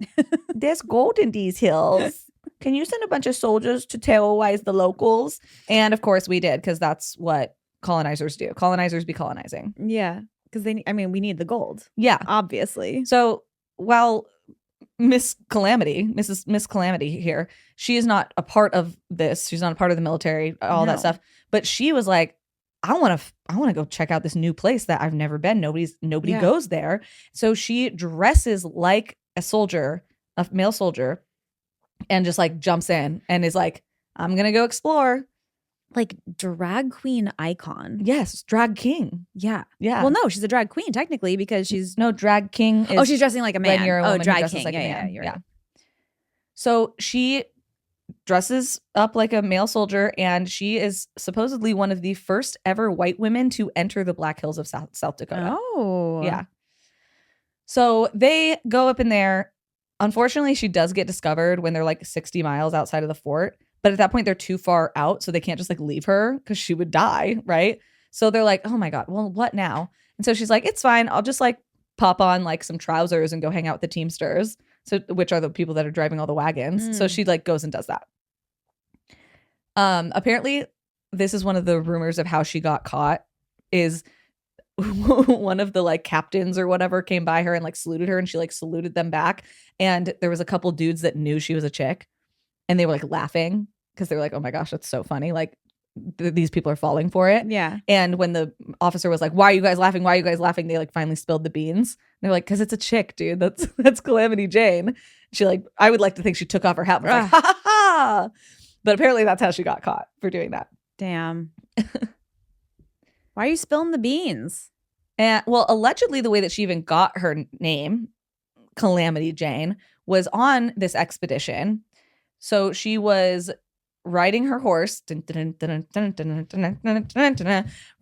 there's gold in these hills. Can you send a bunch of soldiers to terrorize the locals?" And of course we did, because that's what colonizers do. Colonizers be colonizing. Yeah, because we need the gold. Yeah. Obviously. So while Miss Calamity here, she is not a part of this. She's not a part of the military, all that stuff. But she was like, I want to go check out this new place that I've never been. Nobody goes there. So she dresses like a soldier, a male soldier, and just like jumps in and is like, I'm going to go explore. Like drag queen icon. Yes. Drag king. Yeah. Yeah. Well, no, she's a drag queen technically because she's. No, drag king is. She's dressing like a man. When you're a woman drag who dresses king. like a man. Yeah. So she dresses up like a male soldier, and she is supposedly one of the first ever white women to enter the Black Hills of South Dakota. Oh. Yeah. So they go up in there. Unfortunately, she does get discovered when they're like 60 miles outside of the fort. But at that point, they're too far out, so they can't just like leave her because she would die, right? So they're like, oh my God, well, what now? And so she's like, it's fine. I'll just like pop on like some trousers and go hang out with the Teamsters, which are the people that are driving all the wagons. So she like goes and does that. Apparently, this is one of the rumors of how she got caught is one of the like captains or whatever came by her and like saluted her, and she like saluted them back. And there was a couple dudes that knew she was a chick. And they were like laughing because they were like, oh my gosh, that's so funny. Like these people are falling for it. Yeah. And when the officer was like, why are you guys laughing? Why are you guys laughing? They like finally spilled the beans. They're like, because it's a chick, dude. That's Calamity Jane. She like, I would like to think she took off her hat and was like, ha ha ha. But apparently that's how she got caught for doing that. Damn. Why are you spilling the beans? And well, allegedly the way that she even got her name, Calamity Jane, was on this expedition. So she was riding her horse, riding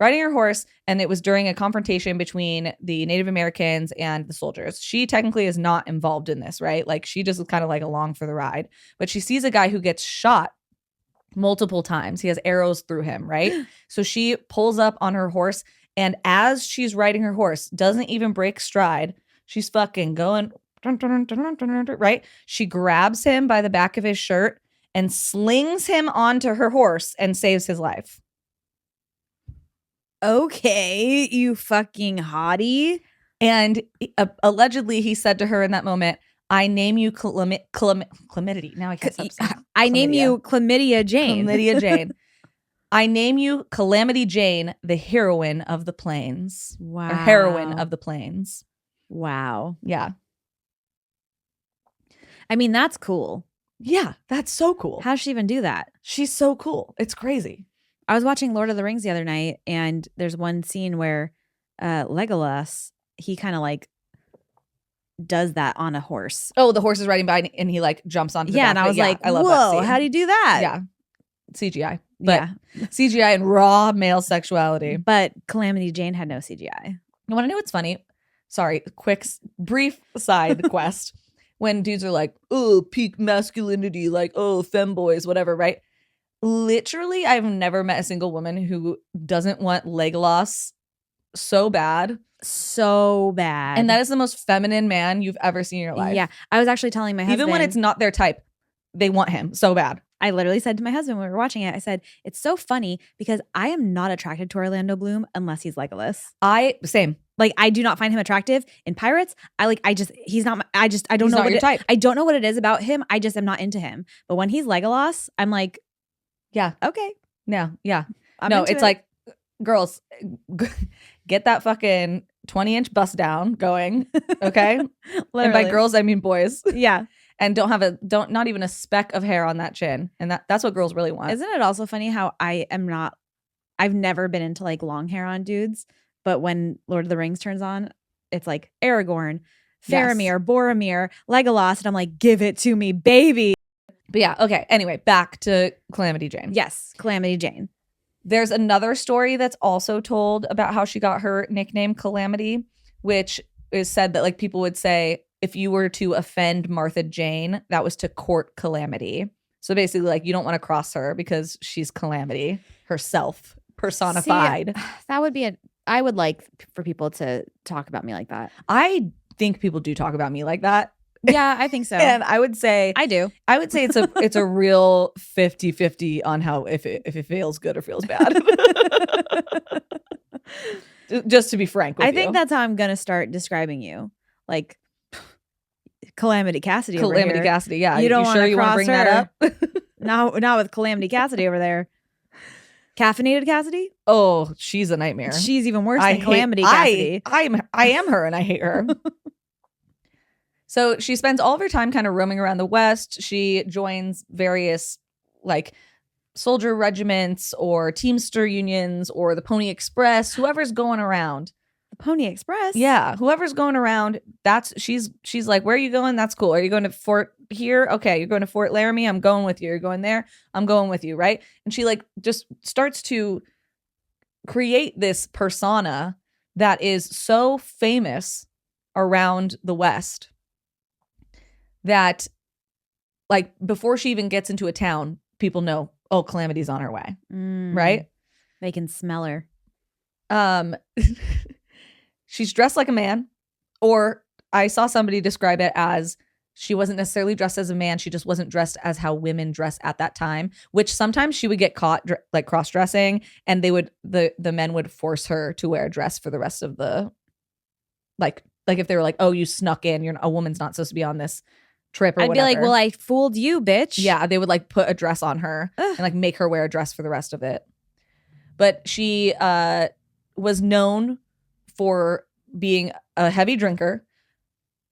her horse, and it was during a confrontation between the Native Americans and the soldiers. She technically is not involved in this, right? Like she just is kind of like along for the ride, but she sees a guy who gets shot multiple times. He has arrows through him, right? So she pulls up on her horse, and as she's riding her horse, doesn't even break stride. She's fucking going, right? She grabs him by the back of his shirt and slings him onto her horse and saves his life. Okay, you fucking hottie. And allegedly, he said to her in that moment, I name you Calamity. Now I can't stop saying I name you Chlamydia Jane. Chlamydia Jane. I name you Calamity Jane, the heroine of the plains. Wow. Or heroine of the plains. Wow. Yeah. I mean, that's cool. Yeah, that's so cool. How does she even do that? She's so cool. It's crazy. I was watching Lord of the Rings the other night, and there's one scene where Legolas, he kind of like does that on a horse. Oh, the horse is riding by and he like jumps onto the back. And I was like, I love that whoa, scene. how do you do that? Yeah. CGI. But CGI and raw male sexuality. But Calamity Jane had no CGI. You want to know what's funny? Sorry, brief side quest. When dudes are like, oh, peak masculinity, like, oh, femboys, whatever, right? Literally, I've never met a single woman who doesn't want Legolas so bad. So bad. And that is the most feminine man you've ever seen in your life. Yeah. I was actually telling my husband. Even when it's not their type, they want him so bad. I literally said to my husband when we were watching it, I said, it's so funny because I am not attracted to Orlando Bloom unless he's Legolas. Same. Like, I do not find him attractive in Pirates. I don't He's know not what your type. I don't know what it is about him. I just am not into him. But when he's Legolas, I'm like, yeah, okay. No, yeah. I'm no, into it's it. like, girls, get that fucking 20-inch bust down going, okay? And by girls, I mean boys. Yeah. And not even a speck of hair on that chin. And that's what girls really want. Isn't it also funny how I've never been into like long hair on dudes, but when Lord of the Rings turns on, it's like Aragorn, Faramir, Boromir, Legolas, and I'm like, give it to me, baby. But yeah, okay. Anyway, back to Calamity Jane. Yes, Calamity Jane. There's another story that's also told about how she got her nickname Calamity, which is said that like people would say if you were to offend Martha Jane, that was to court Calamity. So basically, like, you don't want to cross her because she's Calamity herself, personified. See, that would be I would like for people to talk about me like that. I think people do talk about me like that. Yeah, I think so. And I would say I do. I would say it's a real 50-50 on how if it feels good or feels bad. Just to be frank with you. I think that's how I'm going to start describing you. Like Calamity Cassidy over Calamity here. Cassidy, yeah. You don't want to bring that up? Not with Calamity Cassidy over there. Caffeinated Cassidy? Oh, she's a nightmare. She's even worse than Calamity Cassidy. I am her and I hate her. So she spends all of her time kind of roaming around the West. She joins various like soldier regiments or Teamster unions or the Pony Express, whoever's going around. The Pony Express? Yeah, whoever's going around, she's like, where are you going? That's cool. Are you going to Fort here? Okay, you're going to Fort Laramie? I'm going with you. You're going there? I'm going with you, right? And she like just starts to create this persona that is so famous around the West that like before she even gets into a town, people know, oh, Calamity's on her way, right? They can smell her. She's dressed like a man, or I saw somebody describe it as she wasn't necessarily dressed as a man. She just wasn't dressed as how women dress at that time, which sometimes she would get caught like cross-dressing and the men would force her to wear a dress for the rest of the, like if they were like, oh, you snuck in, a woman's not supposed to be on this trip or I'd whatever. be like, well, I fooled you, bitch. Yeah, they would like put a dress on her and like make her wear a dress for the rest of it. But she was known for being a heavy drinker,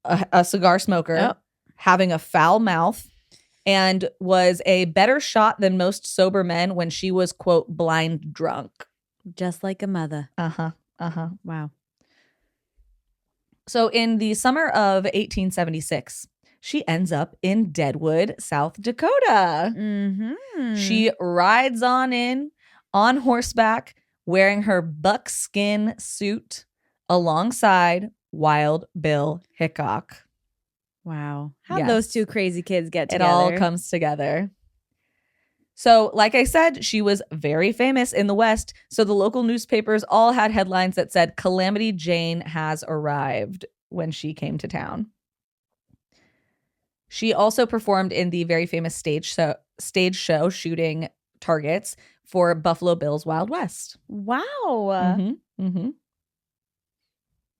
a cigar smoker, having a foul mouth, and was a better shot than most sober men when she was, quote, blind drunk. Just like a mother. Wow. So in the summer of 1876, she ends up in Deadwood, South Dakota. Mm-hmm. She rides on in on horseback, wearing her buckskin suit alongside Wild Bill Hickok. Wow. How'd Yes. those two crazy kids get It together? all comes together. So, like I said, she was very famous in the West. So the local newspapers all had headlines that said Calamity Jane has arrived when she came to town. She also performed in the very famous stage show shooting targets for Buffalo Bill's Wild West. Wow. Mm-hmm.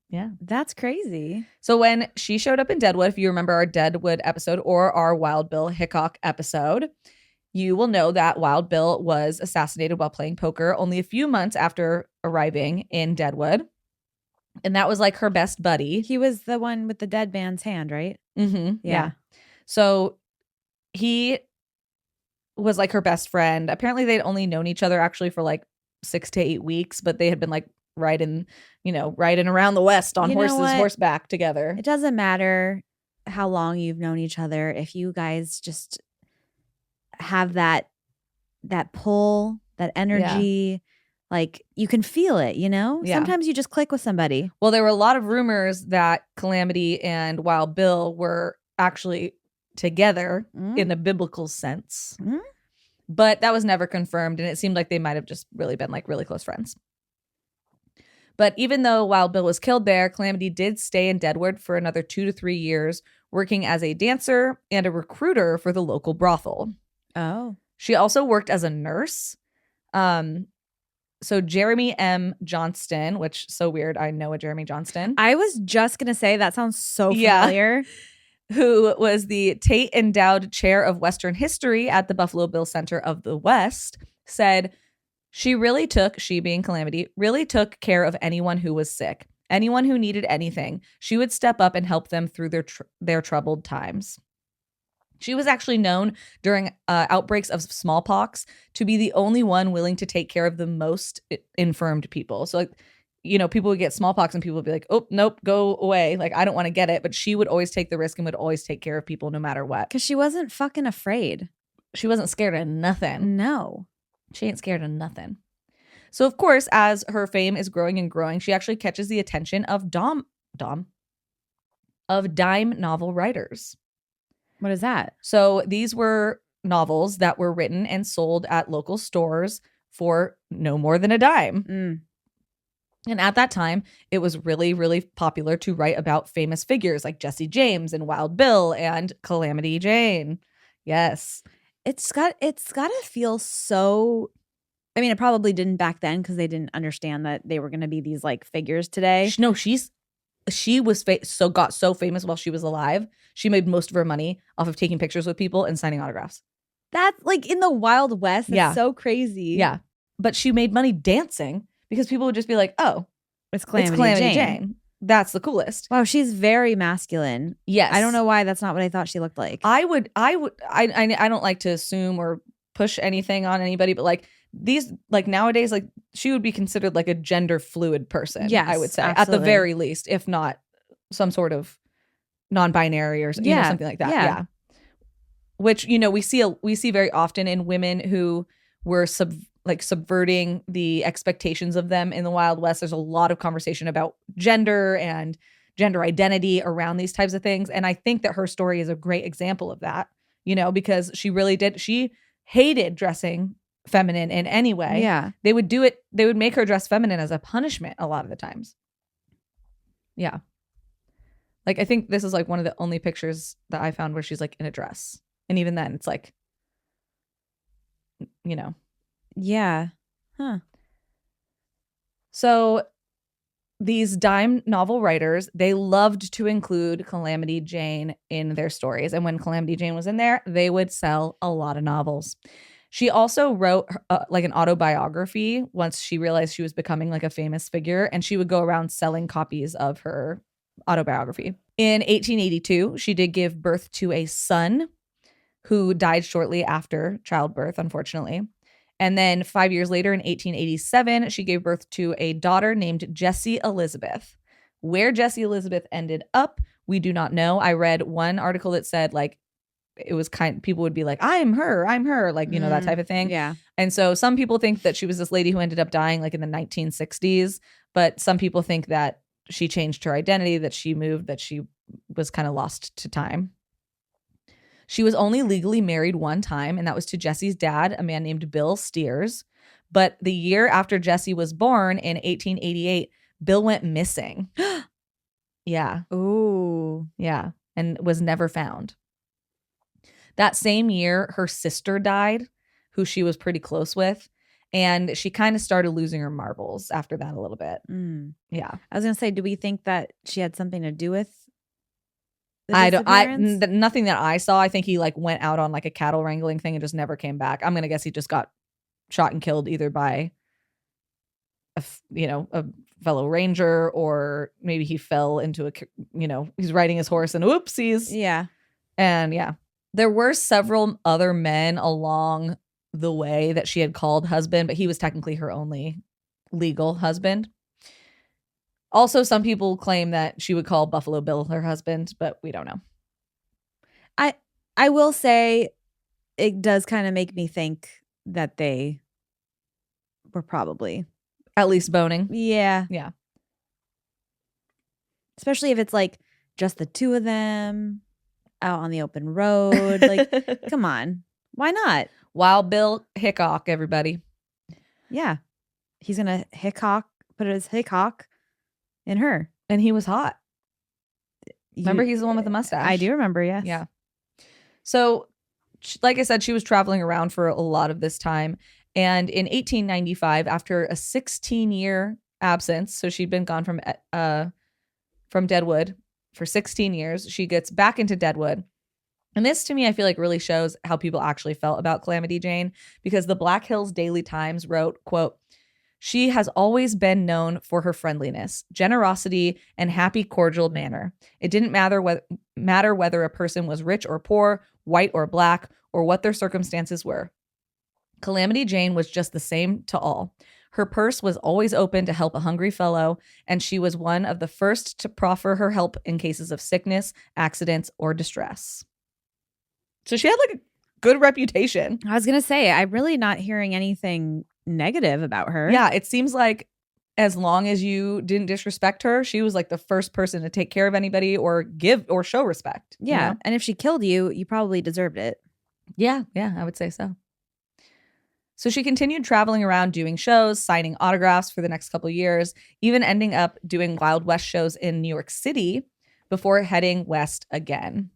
Yeah. That's crazy. So when she showed up in Deadwood, if you remember our Deadwood episode or our Wild Bill Hickok episode, you will know that Wild Bill was assassinated while playing poker only a few months after arriving in Deadwood. And that was like her best buddy. He was the one with the dead man's hand, right? Mm-hmm. Yeah. So he was like her best friend. Apparently they'd only known each other actually for like 6 to 8 weeks, but they had been like riding around the West on horseback together. It doesn't matter how long you've known each other. If you guys just have that pull, that energy, like you can feel it, Yeah. Sometimes you just click with somebody. Well, there were a lot of rumors that Calamity and Wild Bill were actually together in a biblical sense. But that was never confirmed, and it seemed like they might have just really been like really close friends. But even though Wild Bill was killed there, Calamity did stay in Deadwood for another 2 to 3 years, working as a dancer and a recruiter for the local brothel. Oh. She also worked as a nurse. So Jeremy M. Johnston, which so weird, I know a Jeremy Johnston. I was just going to say that sounds so familiar. Who was the Tate Endowed Chair of Western History at the Buffalo Bill Center of the West, said, she being Calamity, really took care of anyone who was sick, anyone who needed anything. She would step up and help them through their troubled times. She was actually known during outbreaks of smallpox to be the only one willing to take care of the most infirmed people. So like, people would get smallpox and people would be like, oh, nope, go away. Like, I don't want to get it. But she would always take the risk and would always take care of people no matter what. Because she wasn't fucking afraid. She wasn't scared of nothing. No. She ain't scared of nothing. So, of course, as her fame is growing and growing, she actually catches the attention of dime novel writers. What is that? So these were novels that were written and sold at local stores for no more than a dime. And at that time, it was really, really popular to write about famous figures like Jesse James and Wild Bill and Calamity Jane. Yes. It's got to feel so. I mean, it probably didn't back then because they didn't understand that they were going to be these like figures today. No, she was got so famous while she was alive. She made most of her money off of taking pictures with people and signing autographs. That's like in the Wild West. That's so crazy. Yeah. But she made money dancing because people would just be like, oh, it's Calamity Jane. That's the coolest. Wow, she's very masculine. Yes. I don't know why that's not what I thought she looked like. I don't like to assume or push anything on anybody, but like these, like nowadays, like she would be considered like a gender fluid person. Yes, I would say absolutely. At the very least, if not some sort of non-binary or something like that. Yeah. Which, we see very often in women who were subverting the expectations of them in the Wild West. There's a lot of conversation about gender and gender identity around these types of things. And I think that her story is a great example of that, because she really did. She hated dressing feminine in any way. Yeah. They would make her dress feminine as a punishment a lot of the times. Yeah. Like, I think this is like one of the only pictures that I found where she's like in a dress. And even then it's like, Yeah. Huh. So these dime novel writers, they loved to include Calamity Jane in their stories. And when Calamity Jane was in there, they would sell a lot of novels. She also wrote like an autobiography once she realized she was becoming like a famous figure. And she would go around selling copies of her autobiography. In 1882, she did give birth to a son who died shortly after childbirth, unfortunately. And then 5 years later, in 1887, she gave birth to a daughter named Jessie Elizabeth. Where Jessie Elizabeth ended up, We do not know. I read one article that said like it was people would be like, I'm her, like, you know, that type of thing. Yeah. And so some people think that she was this lady who ended up dying like in the 1960s, but some people think that she changed her identity, that she moved, that she was kind of lost to time. She was only legally married one time, and that was to Jesse's dad, a man named Bill Steers. But the year after Jesse was born in 1888, Bill went missing. Yeah. Ooh. Yeah. And was never found. That same year, her sister died, who she was pretty close with. And she kind of started losing her marbles after that a little bit. Yeah. I was going to say, do we think that she had something to do with nothing that I saw. I think he like went out on like a cattle wrangling thing and just never came back. I'm going to guess he just got shot and killed either by a fellow ranger, or maybe he fell into he's riding his horse and whoopsies. Yeah. And yeah, there were several other men along the way that she had called husband, but he was technically her only legal husband. Also, some people claim that she would call Buffalo Bill her husband, but we don't know. I will say it does kind of make me think that they were probably at least boning. Yeah. Yeah. Especially if it's like just the two of them out on the open road. Like, come on. Why not? Wild Bill Hickok, everybody. Yeah. He's going to put his Hickok in her. And he was hot. Remember, he's the one with the mustache. I do remember, yes. Yeah. So, like I said, she was traveling around for a lot of this time. And in 1895, after a 16-year absence, so she'd been gone from Deadwood for 16 years, she gets back into Deadwood. And this, to me, I feel like really shows how people actually felt about Calamity Jane, because the Black Hills Daily Times wrote, quote, "She has always been known for her friendliness, generosity, and happy, cordial manner. It didn't matter whether a person was rich or poor, white or black, or what their circumstances were. Calamity Jane was just the same to all. Her purse was always open to help a hungry fellow, and she was one of the first to proffer her help in cases of sickness, accidents, or distress." So she had like a good reputation. I was going to say, I'm really not hearing anything negative about her. Yeah, it seems like as long as you didn't disrespect her, she was like the first person to take care of anybody or give or show respect. Yeah. You know? And if she killed you, you probably deserved it. Yeah, I would say so. So she continued traveling around doing shows, signing autographs for the next couple of years, even ending up doing Wild West shows in New York City before heading west again.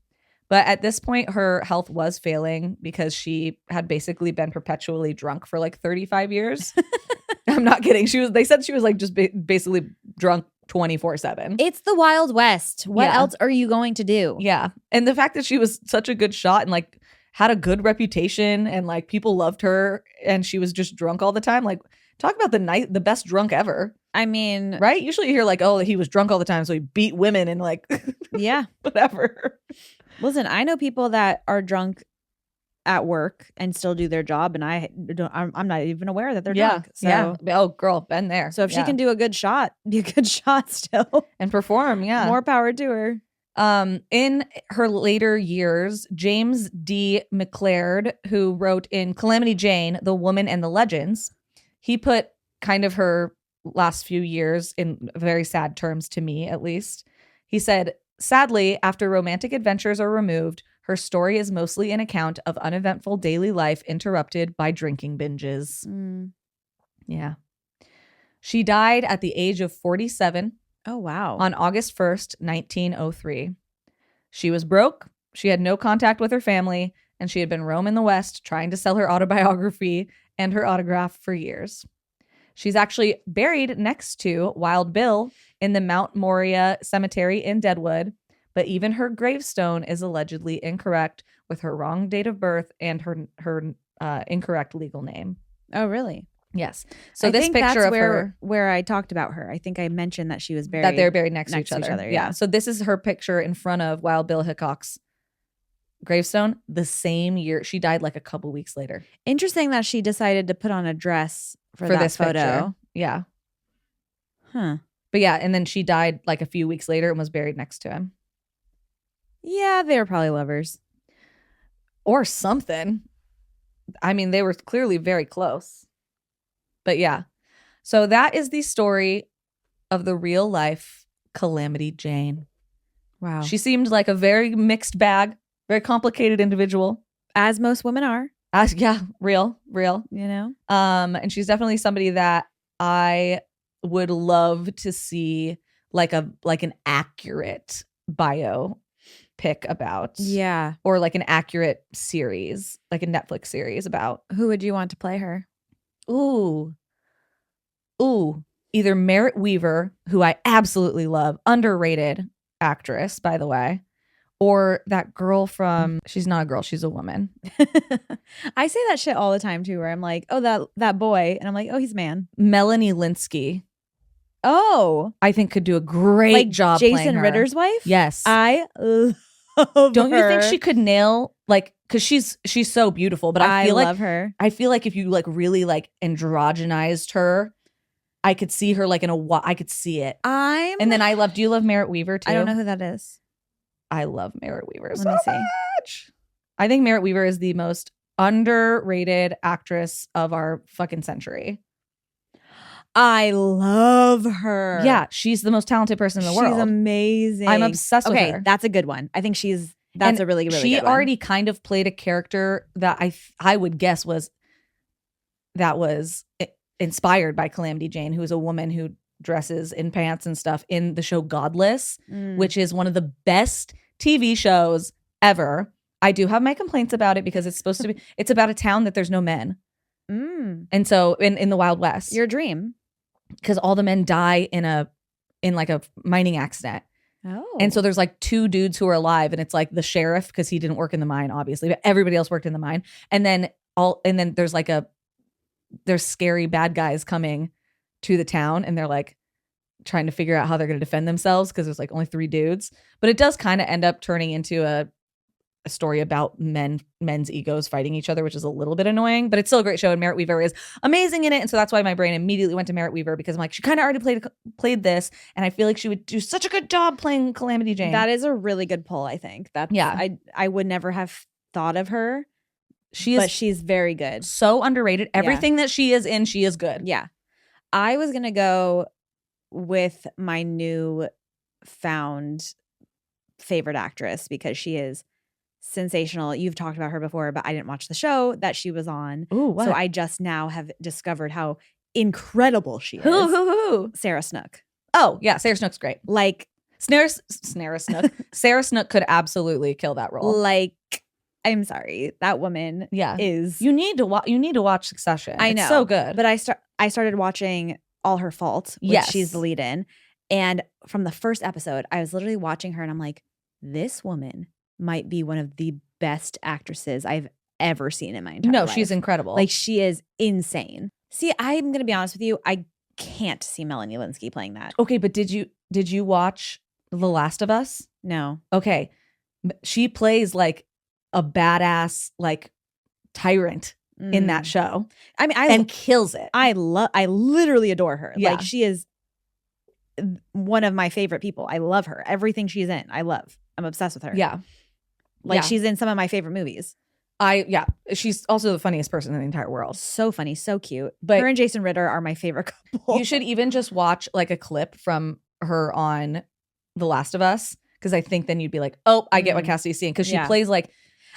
But at this point, her health was failing because she had basically been perpetually drunk for like 35 years. I'm not kidding. They said she was like just basically drunk 24/7. It's the Wild West. What else are you going to do? Yeah. And the fact that she was such a good shot and like had a good reputation and like people loved her, and she was just drunk all the time. Like, talk about the best drunk ever. I mean, right? Usually you hear like, oh, he was drunk all the time, so he beat women and like, yeah, whatever. Listen, I know people that are drunk at work and still do their job, and I'm not even aware that they're drunk. So. Yeah. Oh, girl, been there. So if she can do a good shot, be a good shot still and perform, more power to her. In her later years, James D. McLeod, who wrote in Calamity Jane, The Woman and the Legends, he put kind of her last few years in very sad terms, to me at least. He said, "Sadly, after romantic adventures are removed, her story is mostly an account of uneventful daily life interrupted by drinking binges." Yeah. She died at the age of 47. Oh, wow. On August 1st, 1903. She was broke. She had no contact with her family, and she had been roaming the West trying to sell her autobiography and her autograph for years. She's actually buried next to Wild Bill in the Mount Moriah Cemetery in Deadwood, but even her gravestone is allegedly incorrect, with her wrong date of birth and her incorrect legal name. Oh, really? Yes. So this picture of her, where I talked about her, I think I mentioned that she was buried. That they're buried next to each other. Yeah. So this is her picture in front of Wild Bill Hickok's gravestone. The same year, she died like a couple weeks later. Interesting that she decided to put on a dress for this photo. Picture. Yeah. Huh. But yeah, and then she died like a few weeks later and was buried next to him. Yeah, they were probably lovers. or something. I mean, they were clearly very close. But yeah. So that is the story of the real life Calamity Jane. Wow. She seemed like a very mixed bag, very complicated individual. As most women are, Yeah, real. you know? And she's definitely somebody that I would love to see like an accurate bio pick about. Yeah. Or like an accurate series, like a Netflix series about. Who would you want to play her? Ooh. Either Merritt Weaver, who I absolutely love, underrated actress, by the way, or that girl from, she's not a girl, she's a woman. I say that shit all the time too, where I'm like, oh, that boy. And I'm like, oh, he's a man. Melanie Linsky, Oh. I think could do a great Like job playing Jason her. Ritter's wife? Yes. I love Don't you think her. she could nail, like, because she's so beautiful, but I feel love like her. I feel like if you like really like androgenized her, I could see her like I could see it. And then do you love Merritt Weaver too? I don't know who that is. I love Merritt Weaver Let me see. much. I think Merritt Weaver is the most underrated actress of our fucking century. I love her. Yeah, she's the most talented person in the world. She's amazing. I'm obsessed with her. Okay, that's a good one. I think that's a really, really she good one. already kind of played a character that I would guess was inspired by Calamity Jane, who is a woman who dresses in pants and stuff in the show Godless, which is one of the best TV shows ever. I do have my complaints about it because it's supposed to be, it's about a town that there's no men. And so in the Wild West. Your dream. Because all the men die in like a mining accident. Oh. And so there's like two dudes who are alive, and it's like the sheriff, because he didn't work in the mine, obviously, but everybody else worked in the mine. And then there's scary bad guys coming to the town, and they're like trying to figure out how they're going to defend themselves because there's like only 3 dudes. But it does kind of end up turning into a story about men's egos fighting each other, which is a little bit annoying, but it's still a great show, and Merritt Weaver is amazing in it. And so that's why my brain immediately went to Merritt Weaver, because I'm like, she kind of already played this, and I feel like she would do such a good job playing Calamity Jane. That is a really good pull, I think. I would never have thought of her. But she's very good. So underrated. Everything that she is in, she is good. Yeah. I was going to go with my new found favorite actress because she is sensational. You've talked about her before, but I didn't watch the show that she was on. Ooh, what? So I just now have discovered how incredible she is. Who? Sarah Snook. Oh, yeah. Sarah Snook's great. Like Sarah Snook. Sarah Snook could absolutely kill that role. Like, I'm sorry, that woman is. You need to watch Succession. I know, it's so good. But I started watching All Her Fault, which she's the lead in, and from the first episode, I was literally watching her, and I'm like, this woman might be one of the best actresses I've ever seen in my entire life. No, she's incredible. Like, she is insane. See, I'm gonna be honest with you, I can't see Melanie Linsky playing that. Okay, but did you watch The Last of Us? No. Okay, she plays like a badass like tyrant in that show. I mean, and kills it. I literally adore her. Yeah. Like, she is one of my favorite people. I love her. Everything she's in, I love. I'm obsessed with her. Yeah. Like, she's in some of my favorite movies. She's also the funniest person in the entire world. So funny, so cute. But her and Jason Ritter are my favorite couple. You should even just watch like a clip from her on The Last of Us, because I think then you'd be like, oh, I get what Cassidy's seeing, because she plays like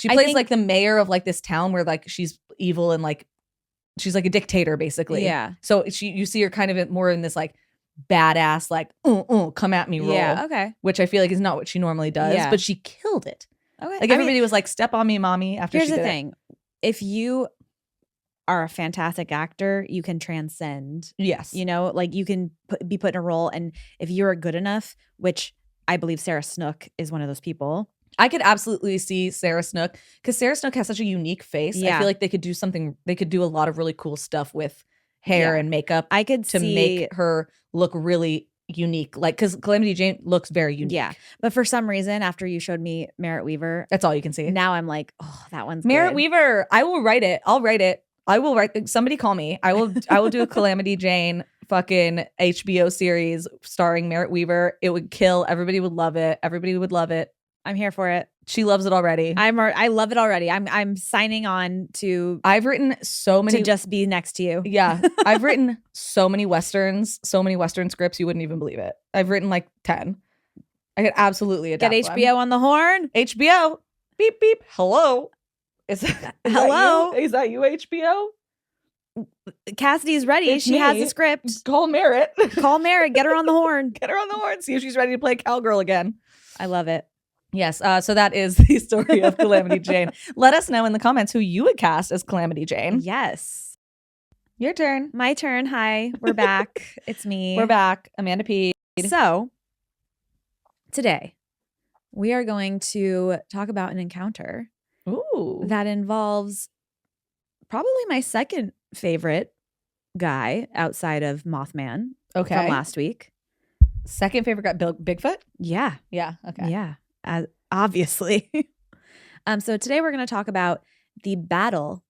like the mayor of like this town where like she's evil and like she's like a dictator basically. Yeah. So you see her kind of more in this like badass like come at me role. Yeah. Okay. Which I feel like is not what she normally does. Yeah. But she killed it. Okay. Like everybody was like, step on me, mommy. After here's she did the thing: if you are a fantastic actor, you can transcend. Yes. You know, like you can be put in a role, and if you're good enough, which I believe Sarah Snook is one of those people. I could absolutely see Sarah Snook, because Sarah Snook has such a unique face. Yeah. I feel like they could do a lot of really cool stuff with hair and makeup. I could make her look really unique. Like, because Calamity Jane looks very unique. Yeah. But for some reason, after you showed me Merritt Weaver, that's all you can see. Now I'm like, oh, that one's Merritt good. Weaver. I will write it. I'll write it. I will write. Somebody call me. I will do a Calamity Jane fucking HBO series starring Merritt Weaver. It would kill. Everybody would love it. I'm here for it. She loves it already. I love it already. I'm signing on to I've written so many to just be next to you. Yeah. I've written so many Western scripts, you wouldn't even believe it. I've written like 10. I could absolutely adapt Get HBO on the horn. HBO. Beep beep. Hello. Hello. Is that you, HBO? Cassidy's ready. It's She has me. a script. Call Merritt. Call Merritt. Get her on the horn. Get her on the horn. See if she's ready to play cowgirl again. I love it. Yes. So that is the story of Calamity Jane. Let us know in the comments who you would cast as Calamity Jane. Yes. Your turn. My turn. Hi. We're back. It's me. We're back. Amanda P. So today we are going to talk about an encounter that involves probably my second favorite guy outside of Mothman from last week. Second favorite guy, Bigfoot? Yeah. Yeah. Okay. Yeah. Obviously. So today we're going to talk about the Battle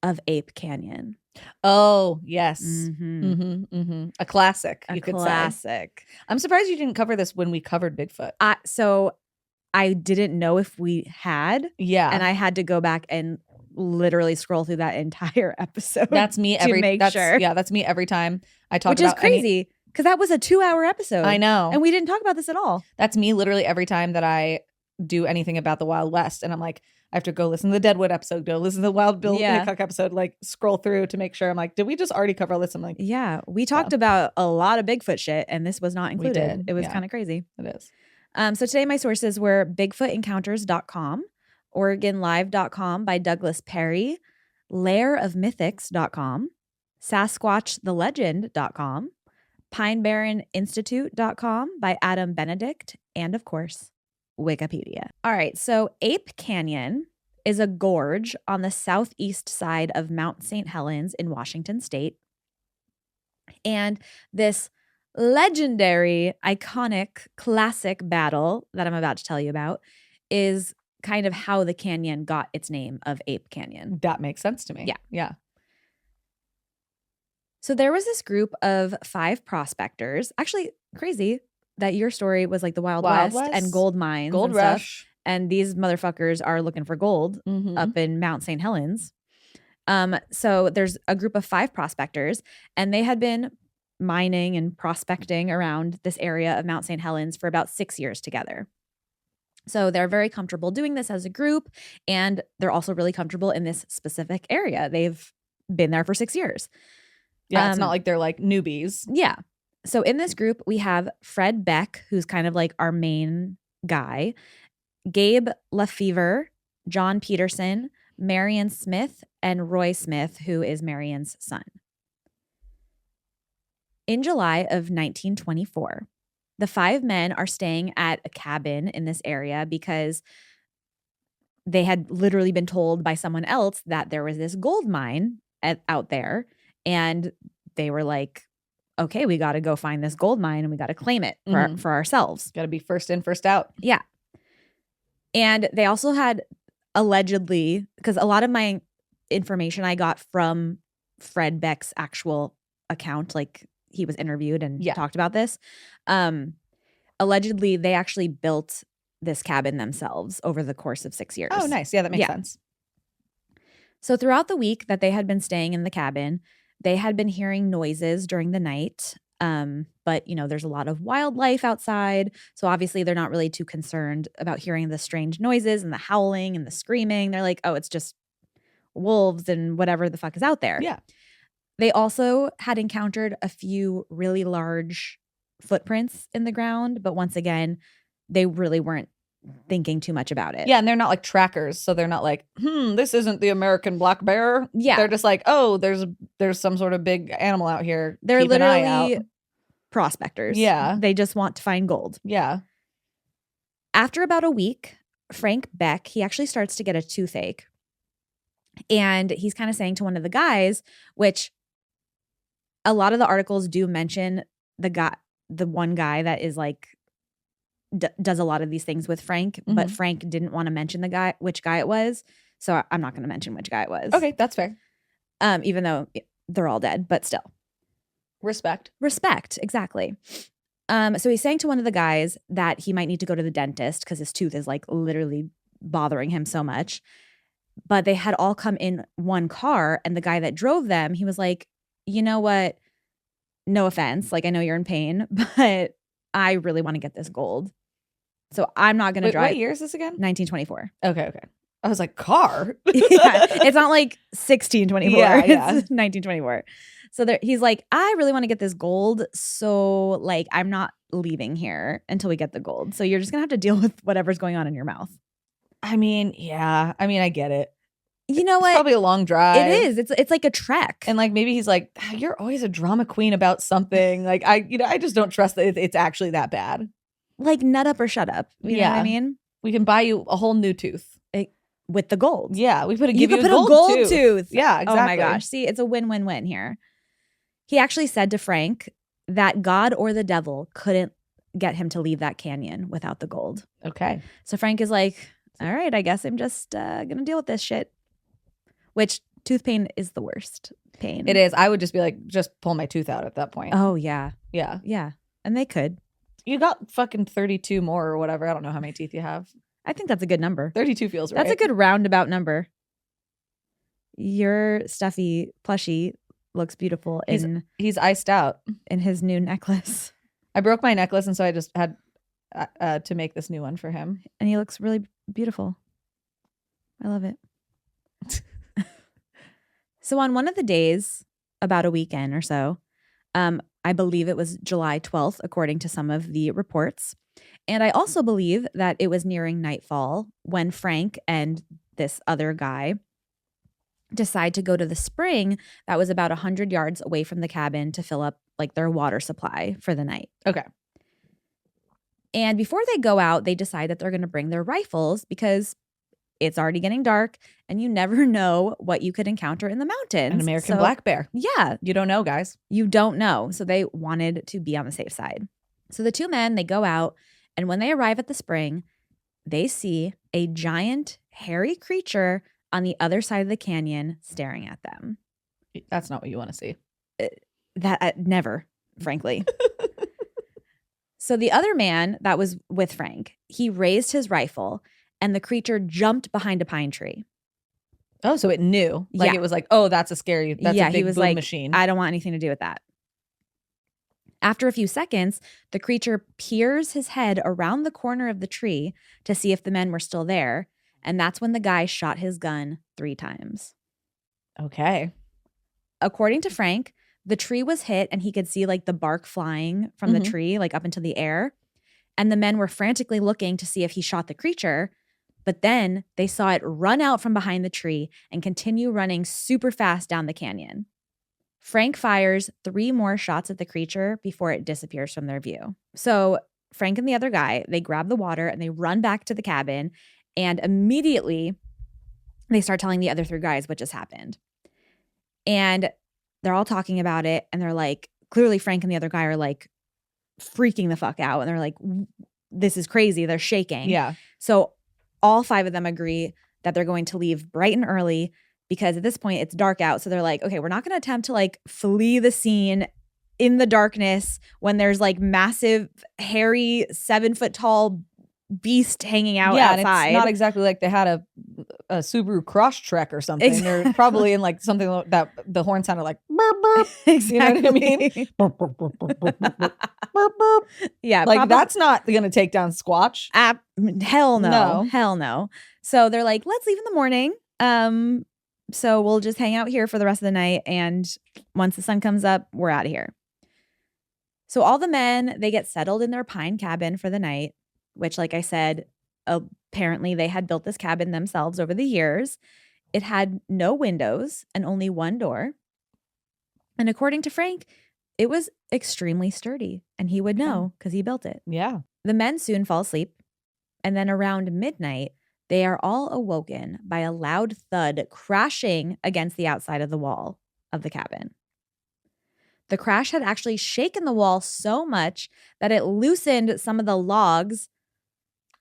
of Ape Canyon. Oh, yes. A classic, A you could say. classic. I'm surprised you didn't cover this when we covered Bigfoot. So I didn't know if we had. Yeah. And I had to go back and literally scroll through that entire episode. That's me to make sure. Yeah, that's me every time I talk Which about is crazy because that was a 2-hour episode. I know. And we didn't talk about this at all. That's me literally every time that I do anything about the Wild West. And I'm like, I have to go listen to the Deadwood episode, go listen to the Wild Bill Hickok episode, like scroll through to make sure. I'm like, did we just already cover all this? I'm like, yeah, we talked about a lot of Bigfoot shit and this was not included. We did. It was kind of crazy. It is. So today my sources were BigfootEncounters.com, OregonLive.com by Douglas Perry, LairOfMythics.com, SasquatchTheLegend.com, PineBarrenInstitute.com by Adam Benedict, and of course, Wikipedia. All right, so Ape Canyon is a gorge on the southeast side of Mount St. Helens in Washington state. And this legendary, iconic, classic battle that I'm about to tell you about is kind of how the canyon got its name of Ape Canyon. That makes sense to me. Yeah. Yeah. So there was this group of 5 prospectors. Actually, crazy that your story was like the Wild West and gold mines. Gold and rush. Stuff. And these motherfuckers are looking for gold up in Mount St. Helens. So there's a group of 5 prospectors, and they had been mining and prospecting around this area of Mount St. Helens for about 6 years together. So they're very comfortable doing this as a group, and they're also really comfortable in this specific area. They've been there for 6 years. Yeah, it's not like they're like newbies. Yeah. So in this group, we have Fred Beck, who's kind of like our main guy, Gabe Lefevre, John Peterson, Marion Smith, and Roy Smith, who is Marion's son. In July of 1924, the 5 men are staying at a cabin in this area because they had literally been told by someone else that there was this gold mine out there. And they were like, okay, we got to go find this gold mine and we got to claim it for ourselves. Got to be first in, first out. Yeah. And they also had allegedly, because a lot of my information I got from Fred Beck's actual account, like he was interviewed and talked about this. Allegedly, they actually built this cabin themselves over the course of 6 years. Oh, nice. Yeah, that makes sense. So throughout the week that they had been staying in the cabin, they had been hearing noises during the night. But, you know, there's a lot of wildlife outside. So obviously they're not really too concerned about hearing the strange noises and the howling and the screaming. They're like, oh, it's just wolves and whatever the fuck is out there. Yeah. They also had encountered a few really large footprints in the ground. But once again, they really weren't thinking too much about it. Yeah, and they're not like trackers, so they're not like, this isn't the American black bear. Yeah. They're just like, oh, there's some sort of big animal out here. They're Keep an eye literally out. prospectors. Yeah. They just want to find gold. Yeah. After about a week, Frank Beck, he actually starts to get a toothache. And he's kind of saying to one of the guys, which a lot of the articles do mention the one guy that is like does a lot of these things with Frank, but Frank didn't want to mention which guy it was. So I'm not going to mention which guy it was. Okay, that's fair. Even though they're all dead, but still. Respect. Respect, exactly. So he's saying to one of the guys that he might need to go to the dentist because his tooth is like literally bothering him so much. But they had all come in one car, and the guy that drove them, he was like, you know what? No offense. Like, I know you're in pain, but I really want to get this gold. So I'm not going to drive. What year is this again? 1924. Okay. I was like, car? Yeah, it's not like 1624. Yeah. It's 1924. So he's like, I really want to get this gold. So like, I'm not leaving here until we get the gold. So you're just going to have to deal with whatever's going on in your mouth. I mean, yeah. I mean, I get it. You know what? It's probably a long drive. It is. It's like a trek. And like maybe he's like, you're always a drama queen about something. Like I just don't trust that it's actually that bad. Like nut up or shut up. You know what I mean? We can buy you a whole new tooth. With the gold. Yeah, we You could put a gold tooth. Yeah, exactly. Oh my gosh. See, it's a win-win-win here. He actually said to Frank that God or the devil couldn't get him to leave that canyon without the gold. Okay. So Frank is like, all right, I guess I'm just going to deal with this shit. Which tooth pain is the worst pain. It is. I would just be like, just pull my tooth out at that point. Oh, yeah. Yeah. Yeah. And they could. You got fucking 32 more or whatever. I don't know how many teeth you have. I think that's a good number. 32 feels right. That's a good roundabout number. Your stuffy plushie looks beautiful he's iced out in his new necklace. I broke my necklace, and so I just had to make this new one for him. And he looks really beautiful. I love it. So on one of the days, about a weekend or so, I believe it was July 12th, according to some of the reports. And I also believe that it was nearing nightfall when Frank and this other guy decide to go to the spring that was about 100 yards away from the cabin to fill up like their water supply for the night. Okay. And before they go out, they decide that they're going to bring their rifles because it's already getting dark and you never know what you could encounter in the mountains. An American black bear. Yeah. You don't know, guys. You don't know. So they wanted to be on the safe side. So the two men, they go out, and when they arrive at the spring, they see a giant, hairy creature on the other side of the canyon staring at them. That's not what you want to see. Never, frankly. So the other man that was with Frank, he raised his rifle, and the creature jumped behind a pine tree. Oh, so it knew. Like It was like, oh, that's a big he was boom like, machine. I don't want anything to do with that. After a few seconds, the creature peers his head around the corner of the tree to see if the men were still there. And that's when the guy shot his gun 3 times. Okay. According to Frank, the tree was hit and he could see like the bark flying from the tree, like up into the air. And the men were frantically looking to see if he shot the creature. But then they saw it run out from behind the tree and continue running super fast down the canyon. Frank fires 3 more shots at the creature before it disappears from their view. So Frank and the other guy, they grab the water and they run back to the cabin, and immediately they start telling the other 3 guys what just happened. And they're all talking about it, and they're like, clearly Frank and the other guy are like freaking the fuck out, and they're like, this is crazy. They're shaking. Yeah. So all 5 of them agree that they're going to leave bright and early, because at this point it's dark out. So they're like, okay, we're not going to attempt to like flee the scene in the darkness when there's like massive, hairy, 7-foot-tall beast hanging out outside. And it's not exactly like they had a Subaru Crosstrek or something. Exactly. They're probably in like something that the horn sounded like burp, burp. Exactly. You know what I mean? Burp, burp, burp, burp, burp, burp, burp, burp. Yeah. Like that's not going to take down Squatch. Hell no. No. Hell no. So they're like, let's leave in the morning. So we'll just hang out here for the rest of the night. And once the sun comes up, we're out of here. So all the men, they get settled in their pine cabin for the night, which, like I said, apparently they had built this cabin themselves over the years. It had no windows and only one door. And according to Frank, it was extremely sturdy, and he would know because he built it. Yeah. The men soon fall asleep. And then around midnight, they are all awoken by a loud thud crashing against the outside of the wall of the cabin. The crash had actually shaken the wall so much that it loosened some of the logs.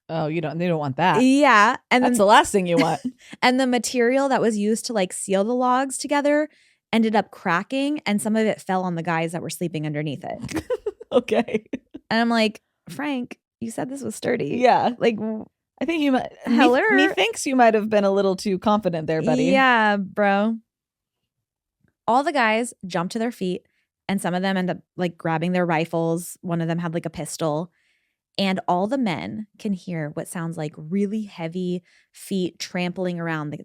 Oh, they don't want that. Yeah. And that's the last thing you want. And the material that was used to like seal the logs together ended up cracking, and some of it fell on the guys that were sleeping underneath it. Okay. And I'm like, Frank, you said this was sturdy. Yeah. Like, I think you might. Heller. Methinks you might have been a little too confident there, buddy. Yeah, bro. All the guys jump to their feet, and some of them end up like grabbing their rifles. One of them had like a pistol. And all the men can hear what sounds like really heavy feet trampling around the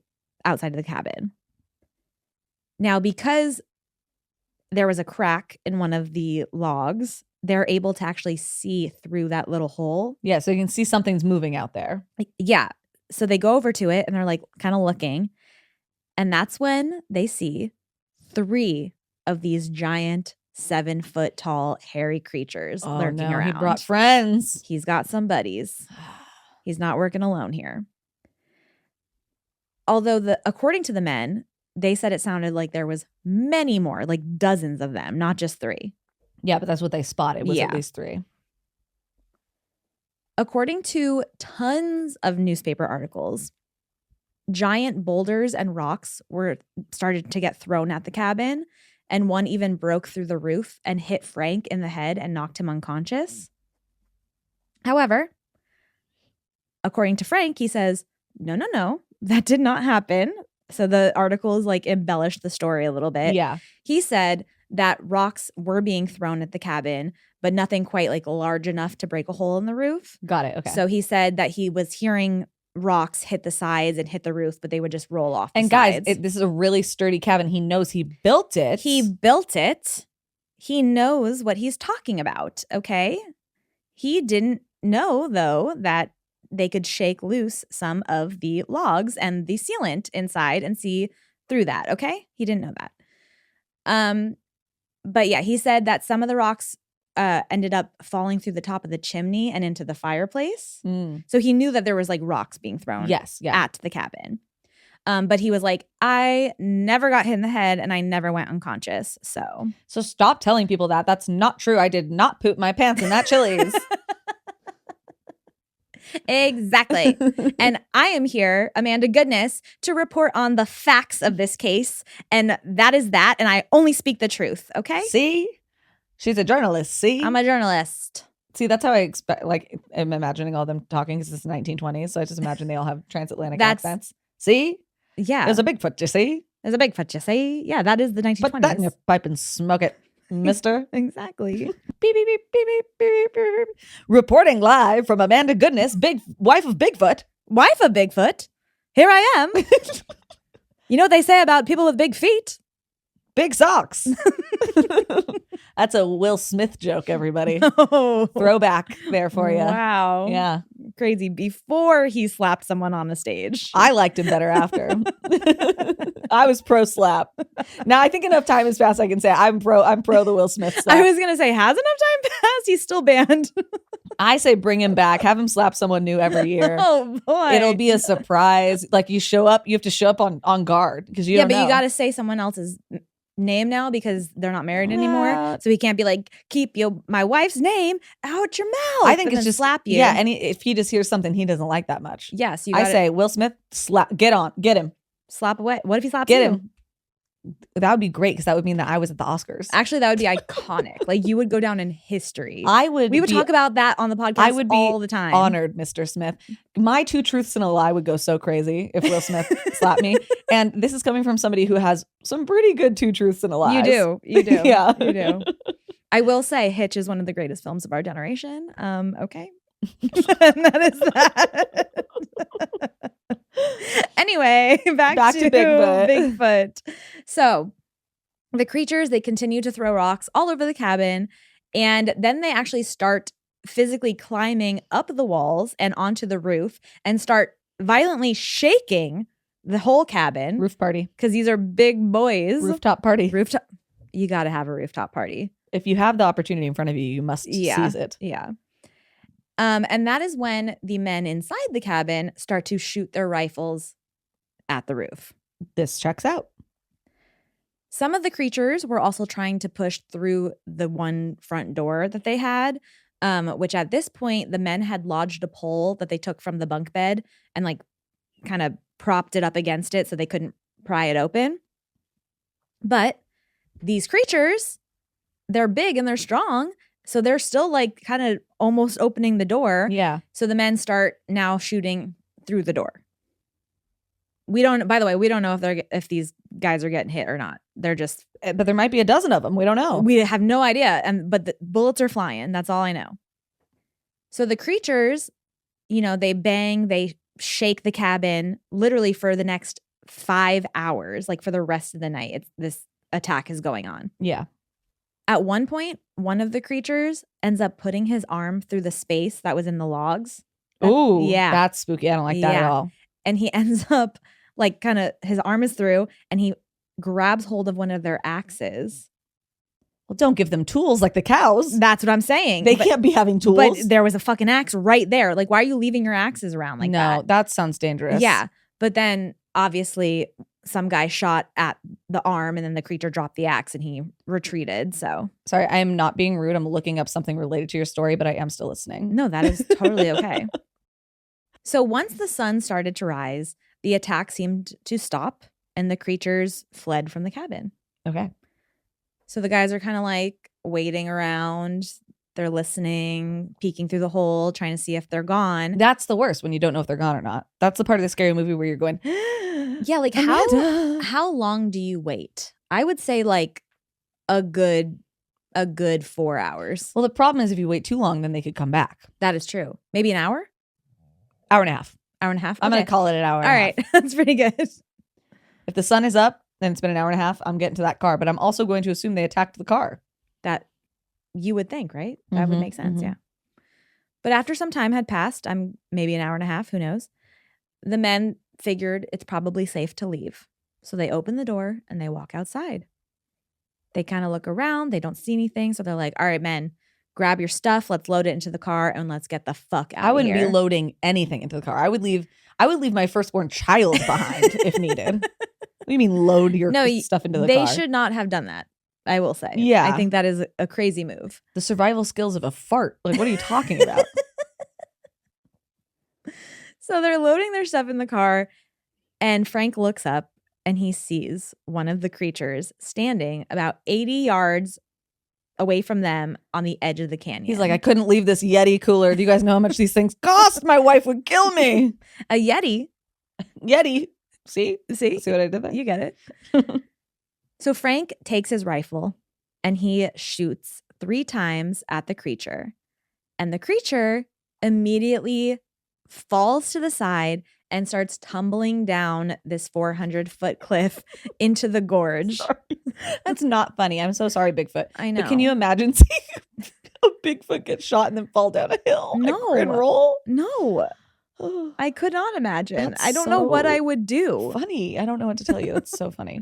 outside of the cabin. Now, because there was a crack in one of the logs, they're able to actually see through that little hole. Yeah, so you can see something's moving out there. Yeah. So they go over to it and they're like kind of looking. And that's when they see 3 of these giant 7-foot tall hairy creatures lurking around. He brought friends. He's got some buddies. He's not working alone here. Although according to the men, they said it sounded like there was many more, like dozens of them, not just 3. Yeah, but that's what they spotted was at least 3. According to tons of newspaper articles, giant boulders and rocks were started to get thrown at the cabin, and one even broke through the roof and hit Frank in the head and knocked him unconscious. However, according to Frank, he says, no, that did not happen. So the articles like embellished the story a little bit. Yeah. He said that rocks were being thrown at the cabin, but nothing quite like large enough to break a hole in the roof. Got it. Okay. So he said that he was hearing rocks hit the sides and hit the roof, but they would just roll off the sides. Guys, this is a really sturdy cabin. He knows he built it. He built it. He knows what he's talking about, okay? He didn't know, though, that they could shake loose some of the logs and the sealant inside and see through that, okay? He didn't know that. But yeah, he said that some of the rocks ended up falling through the top of the chimney and into the fireplace. So he knew that there was like rocks being thrown at the cabin. But he was like, I never got hit in the head and I never went unconscious. So stop telling people that. That's not true. I did not poop my pants in that Chili's. Exactly. And I am here, Amanda Goodness, to report on the facts of this case. And that is that. And I only speak the truth. Okay. See? She's a journalist. See? I'm a journalist. See, that's how I expect, like, I'm imagining all them talking because it's the 1920s. So I just imagine they all have transatlantic accents. See? Yeah. There's a Bigfoot, you see? There's a Bigfoot, you see? Yeah, that is the 1920s. Put that in your pipe and smoke it, mister. Exactly. Beep, beep, beep, beep, beep, beep, beep, beep. Reporting live from Amanda Goodness, wife of Bigfoot. Wife of Bigfoot? Here I am. You know what they say about people with big feet? Big socks. That's a Will Smith joke, everybody. Oh. Throwback there for you. Wow. Yeah. Crazy. Before he slapped someone on the stage. I liked him better after. I was pro slap. Now I think enough time has passed. I can say I'm pro the Will Smith slap. I was gonna say, has enough time passed? He's still banned. I say bring him back. Have him slap someone new every year. Oh boy. It'll be a surprise. Like you have to show up on guard because you don't know. You got to say someone else's name now because they're not married anymore. So he can't be like, keep my wife's name out your mouth. I think it's just slap you. Yeah, and if he just hears something he doesn't like that much. Yes, I say Will Smith slap. Get him. Slap away. What if he slaps Get you? him. That would be great because that would mean that I was at the Oscars. Actually, that would be iconic. Like you would go down in history. We would talk about that on the podcast. I would be all the time. Honored, Mr. Smith. My 2 truths and a lie would go so crazy if Will Smith slapped me. And this is coming from somebody who has some pretty good 2 truths and a lie. You do. Yeah, you do. I will say, Hitch is one of the greatest films of our generation. Okay, and that is that. Anyway, back to Bigfoot. So the creatures, they continue to throw rocks all over the cabin, and then they actually start physically climbing up the walls and onto the roof and start violently shaking the whole cabin. Roof party. Because these are big boys. Rooftop party. You got to have a rooftop party. If you have the opportunity in front of you, you must seize it. Yeah. And that is when the men inside the cabin start to shoot their rifles at the roof. This checks out. Some of the creatures were also trying to push through the one front door that they had, which at this point, the men had lodged a pole that they took from the bunk bed and like kind of propped it up against it so they couldn't pry it open. But these creatures, they're big and they're strong. So they're still like kind of almost opening the door. Yeah. So the men start now shooting through the door. By the way, we don't know if these guys are getting hit or not. They're just, But there might be a dozen of them. We don't know. we have no idea. But the bullets are flying. That's all I know. So the creatures, they bang, they shake the cabin literally for the next 5 hours, like for the rest of the night. This attack is going on. Yeah. At one point, one of the creatures ends up putting his arm through the space that was in the logs. Ooh, yeah. That's spooky. I don't like that at all. And he ends up like kind of, his arm is through and he grabs hold of one of their axes. Well, don't give them tools like the cows. That's what I'm saying. They can't be having tools. But there was a fucking axe right there. Like, why are you leaving your axes around like that? No, that sounds dangerous. Yeah. But then obviously some guy shot at the arm and then the creature dropped the axe and he retreated. So sorry, I am not being rude. I'm looking up something related to your story, but I am still listening. no, that is totally okay. So once the sun started to rise, the attack seemed to stop and the creatures fled from the cabin. Okay. So the guys are kind of like waiting around. They're listening, peeking through the hole, trying to see if they're gone. That's the worst when you don't know if they're gone or not. That's the part of the scary movie where you're going, yeah, like Amanda. how long do you wait? I would say like a good 4 hours. Well, the problem is if you wait too long, then they could come back. That is true. Maybe an hour? Hour and a half. Hour and a half? I'm going to call it an hour and All a right. half. That's pretty good. If the sun is up, then it's been an hour and a half. I'm getting to that car, but I'm also going to assume they attacked the car. That you would think, right? That would make sense, yeah. But after some time had passed, maybe an hour and a half, who knows? The men figured it's probably safe to leave. So they open the door and they walk outside. They kind of look around. They don't see anything. So they're like, all right, men, grab your stuff. Let's load it into the car and let's get the fuck out of here. I wouldn't be loading anything into the car. I would leave my firstborn child behind if needed. What do you mean load your stuff into the car? They should not have done that, I will say. Yeah. I think that is a crazy move. The survival skills of a fart. Like, what are you talking about? So they're loading their stuff in the car and Frank looks up and he sees one of the creatures standing about 80 yards away from them on the edge of the canyon. He's like, I couldn't leave this Yeti cooler. Do you guys know how much these things cost? My wife would kill me. A Yeti. Yeti. See See what I did there? You get it. So Frank takes his rifle and he shoots 3 times at the creature. And the creature immediately falls to the side and starts tumbling down this 400-foot cliff into the gorge. Sorry. That's not funny. I'm so sorry, Bigfoot. I know. But can you imagine seeing a Bigfoot get shot and then fall down a hill? No. And roll? No. I could not imagine. That's I don't know what I would do. Funny. I don't know what to tell you. That's so funny.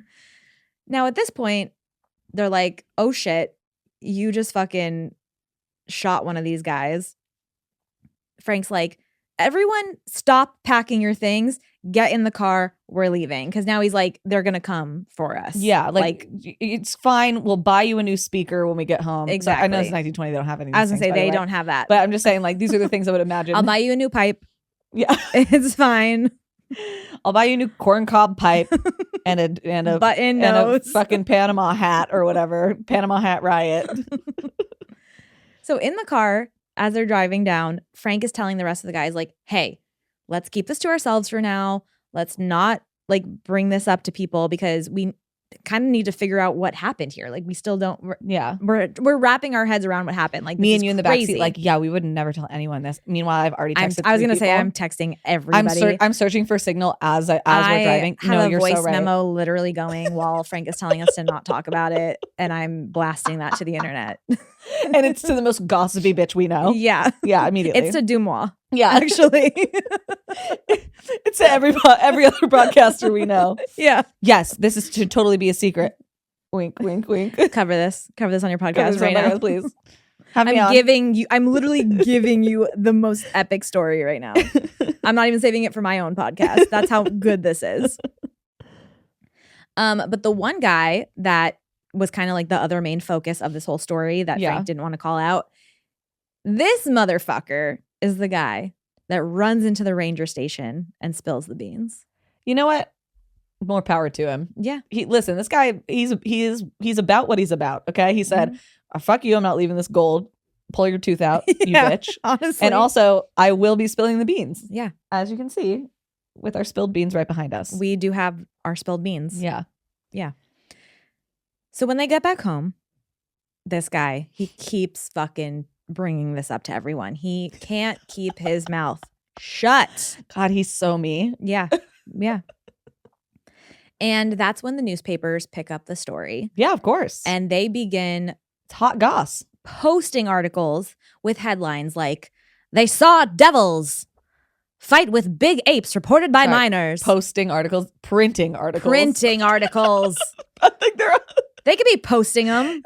Now, at this point, they're like, oh shit, you just fucking shot one of these guys. Frank's like, everyone stop packing your things, get in the car, we're leaving. Because now he's like, they're going to come for us. Yeah, like it's fine. We'll buy you a new speaker when we get home. Exactly. So I know it's 1920. They don't have any. I was going to say, they don't have that. But I'm just saying, like, these are the things I would imagine. I'll buy you a new pipe. Yeah. It's fine. I'll buy you a new corncob pipe and a button and nose. a fucking Panama hat or whatever. Panama hat riot. So in the car, as they're driving down, Frank is telling the rest of the guys, like, hey, let's keep this to ourselves for now. Let's not like bring this up to people because we kind of need to figure out what happened here. Like we still don't. We're wrapping our heads around what happened. Like me and you in the backseat. Like we would never tell anyone this. Meanwhile, I've already texted. I was gonna say I'm texting everybody. I'm searching for signal as we're driving. I have a voice memo literally going while Frank is telling us to not talk about it, and I'm blasting that to the internet. And it's to the most gossipy bitch we know. Yeah, immediately. It's to Dumois. Yeah, actually, it's to every other broadcaster we know. Yeah. Yes, this is to totally be a secret. Wink, wink, wink. Cover this on your podcast right now, please. Have me on. I'm literally giving you the most epic story right now. I'm not even saving it for my own podcast. That's how good this is. But the one guy that was kind of like the other main focus of this whole story that Frank didn't want to call out. This motherfucker is the guy that runs into the ranger station and spills the beans. You know what? More power to him. Yeah. Listen, this guy, he's about what he's about. Okay. He said, fuck you. I'm not leaving this gold. pull your tooth out, you bitch. Honestly. And also, I will be spilling the beans. Yeah. As you can see, with our spilled beans right behind us. We do have our spilled beans. Yeah. Yeah. So when they get back home, this guy, he keeps fucking bringing this up to everyone. He can't keep his mouth shut. God, he's so me. Yeah. Yeah. And that's when the newspapers pick up the story. Yeah, of course. And they begin it's hot goss. Posting articles with headlines like, "They saw devils. Fight with big apes reported by miners." Posting articles, printing articles. Printing articles. I think They could be posting them.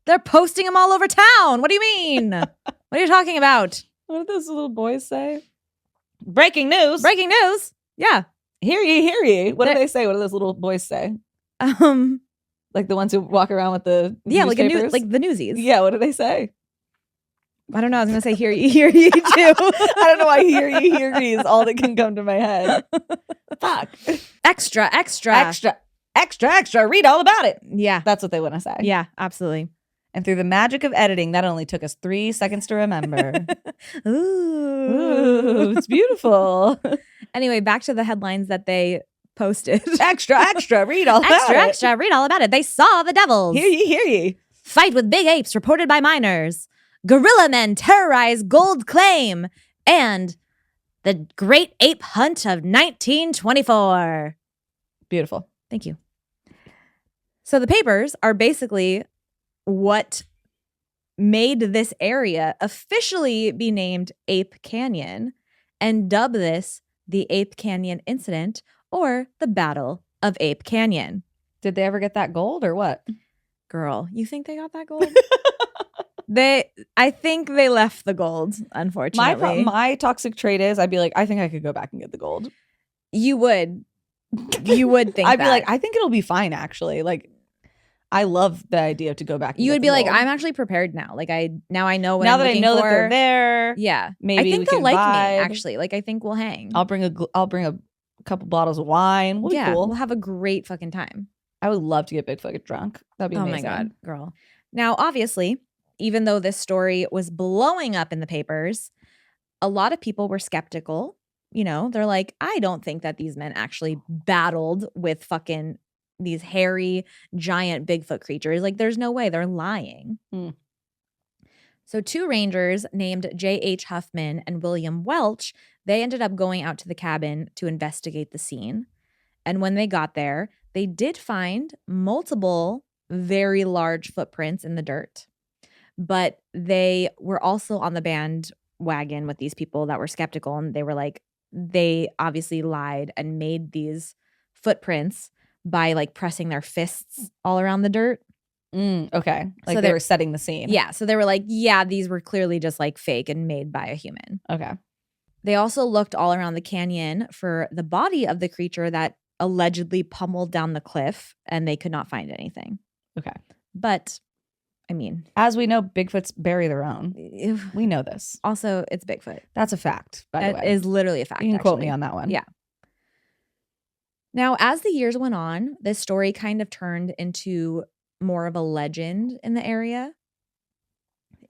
They're posting them all over town. What do you mean? What are you talking about? What did those little boys say? Breaking news. Breaking news. Yeah. Hear ye, hear ye. What do they say? What do those little boys say? Like the ones who walk around with the newspapers? like the newsies. Yeah, what do they say? I don't know. I was gonna say hear ye too. I don't know why hear ye is all that can come to my head. Fuck. Extra. Read all about it. Yeah. That's what they want to say. Yeah, absolutely. And through the magic of editing, that only took us 3 seconds to remember. Ooh, it's beautiful. Anyway, back to the headlines that they posted. Extra, read all about it. Extra, read all about it. They saw the devils. Hear ye. Fight with big apes reported by miners. Gorilla men terrorize gold claim. And the Great Ape Hunt of 1924. Beautiful. Thank you. So the papers are basically what made this area officially be named Ape Canyon and dub this the Ape Canyon Incident or the Battle of Ape Canyon. Did they ever get that gold or what? Girl, you think they got that gold? I think they left the gold, unfortunately. My toxic trait is I'd be like, I think I could go back and get the gold. You would think I'd be like, I think it'll be fine, actually. Like, I love the idea to go back. And you get would the be like, gold. I'm actually prepared now. Like I know what now I'm that I looking know for. that they're there. Yeah, maybe I think we they'll can like vibe. me. Actually, like I think we'll hang. I'll bring a couple bottles of wine. We'll be cool. We'll have a great fucking time. I would love to get big fucking drunk. That'd be amazing. Oh my god, girl. Now, obviously, even though this story was blowing up in the papers, a lot of people were skeptical. You know, they're like, I don't think that these men actually battled with fucking these hairy, giant Bigfoot creatures. Like, there's no way. They're lying. So 2 rangers named J.H. Huffman and William Welch, they ended up going out to the cabin to investigate the scene. And when they got there, they did find multiple very large footprints in the dirt. But they were also on the bandwagon with these people that were skeptical. And they were like, they obviously lied and made these footprints by like pressing their fists all around the dirt. Okay. Like So they were setting the scene. Yeah. So they were like, yeah, these were clearly just like fake and made by a human. Okay. They also looked all around the canyon for the body of the creature that allegedly pummeled down the cliff, and they could not find anything. Okay. But, I mean, as we know, Bigfoots bury their own. We know this. Also, it's Bigfoot. That's a fact, by the way. It is literally a fact. You can quote me on that one. Yeah. Now, as the years went on, this story kind of turned into more of a legend in the area.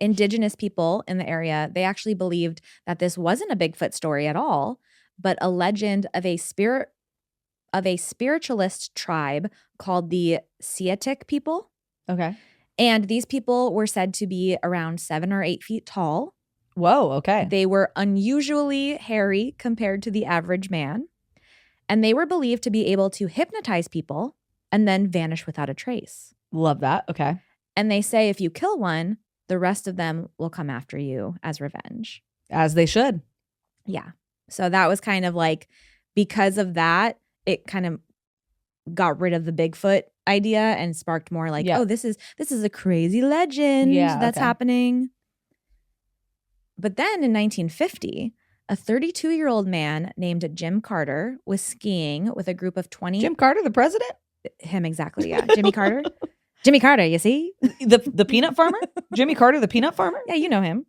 Indigenous people in the area, they actually believed that this wasn't a Bigfoot story at all, but a legend of a spiritualist tribe called the Siatic people. Okay. And these people were said to be around 7 or 8 feet tall. Whoa, okay. They were unusually hairy compared to the average man. And they were believed to be able to hypnotize people and then vanish without a trace. Love that. Okay. And they say if you kill one, the rest of them will come after you as revenge. As they should. Yeah. So that was kind of like, because of that, it kind of got rid of the Bigfoot idea and sparked more like, oh, this is a crazy legend that's happening. But then in 1950, a 32-year-old man named Jim Carter was skiing with a group of 20. Jim Carter, the president? Him, exactly. Yeah. Jimmy Carter. Jimmy Carter, you see? The peanut farmer? Jimmy Carter, the peanut farmer? Yeah, you know him.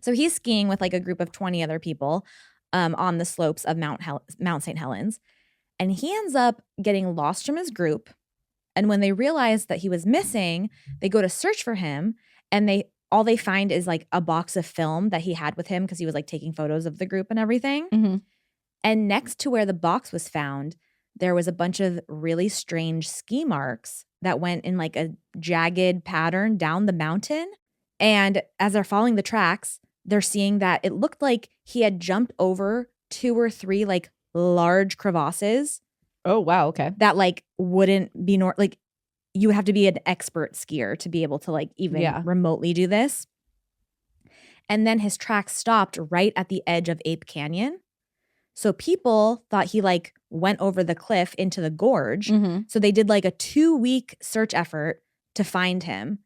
So he's skiing with like a group of 20 other people on the slopes of Mount St. Helens. And he ends up getting lost from his group. And when they realize that he was missing, they go to search for him. And all they find is like a box of film that he had with him because he was like taking photos of the group and everything. Mm-hmm. And next to where the box was found, there was a bunch of really strange ski marks that went in like a jagged pattern down the mountain. And as they're following the tracks, they're seeing that it looked like he had jumped over 2 or 3 like large crevasses. Oh, wow. Okay. That like wouldn't be like you would have to be an expert skier to be able to like even remotely do this. And then his track stopped right at the edge of Ape Canyon. So people thought he like went over the cliff into the gorge. Mm-hmm. So they did like a 2-week search effort to find him.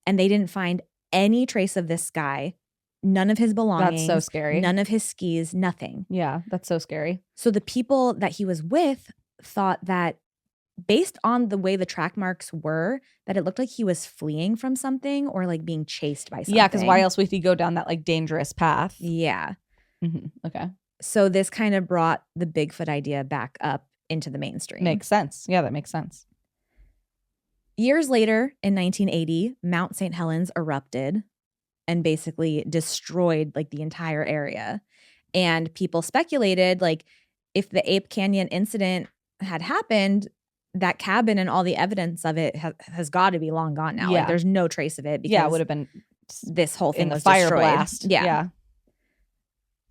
And they didn't find any trace of this guy. None of his belongings. That's so scary. None of his skis, nothing. Yeah, that's so scary. So the people that he was with thought that based on the way the track marks were, that it looked like he was fleeing from something or like being chased by something. Yeah, because why else would he go down that like dangerous path? Yeah. Mm-hmm. Okay. So this kind of brought the Bigfoot idea back up into the mainstream. Makes sense. Yeah, that makes sense. Years later, in 1980, Mount St. Helens erupted and basically destroyed like the entire area. And people speculated like if the Ape Canyon incident had happened, that cabin and all the evidence of it has got to be long gone now. Yeah. Like there's no trace of it because it would have been this whole thing in the was fire destroyed. blast. Yeah.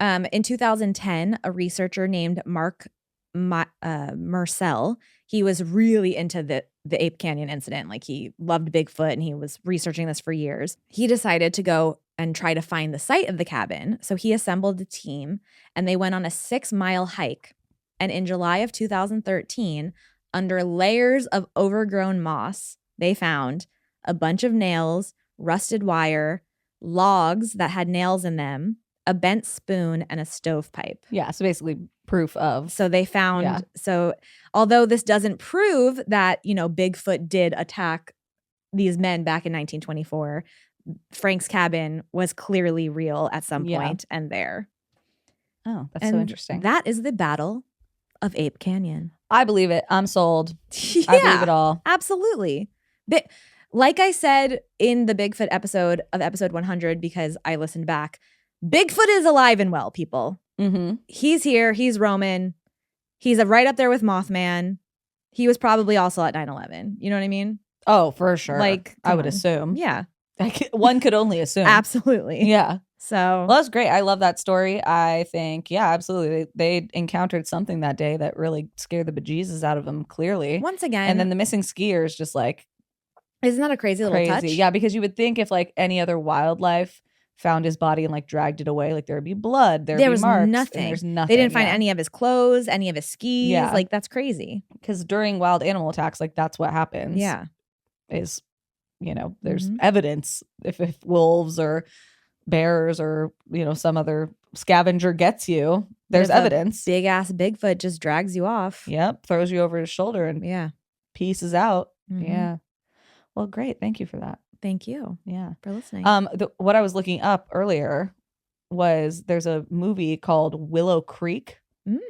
In 2010, a researcher named Mark Marcel, he was really into the Ape Canyon incident. Like he loved Bigfoot and he was researching this for years. He decided to go and try to find the site of the cabin. So he assembled a team and they went on a 6-mile hike. And in July of 2013, under layers of overgrown moss, they found a bunch of nails, rusted wire, logs that had nails in them, a bent spoon, and a stovepipe. Yeah, so basically proof of. So they found, so although this doesn't prove that, Bigfoot did attack these men back in 1924, Frank's cabin was clearly real at some point and there. Oh, that's so interesting. That is the Battle of Ape Canyon. I believe it. I'm sold. Yeah, I believe it all. Absolutely. But like I said in the Bigfoot episode of episode 100, because I listened back, Bigfoot is alive and well, people. Mm-hmm. He's here. He's roaming. He's right up there with Mothman. He was probably also at 9/11. You know what I mean? Oh, for sure. Like, I would assume. Yeah. One could only assume. Absolutely. Yeah. So. Well, that's great. I love that story. I think, yeah, absolutely. They encountered something that day that really scared the bejesus out of them, clearly. Once again. And then the missing skier is just like. Isn't that a crazy little touch? Yeah, because you would think if like any other wildlife found his body and like dragged it away, like there would be blood, there was marks. Nothing. There's nothing. They didn't find any of his clothes, any of his skis. Yeah. Like that's crazy. Because during wild animal attacks, like that's what happens. Yeah. Is, there's evidence if wolves or bears or, some other scavenger gets you, there's evidence. Big ass Bigfoot just drags you off. Yep. Throws you over his shoulder and pieces out. Mm-hmm. Yeah. Well, great. Thank you for that. Thank you. Yeah. For listening. What I was looking up earlier was there's a movie called Willow Creek.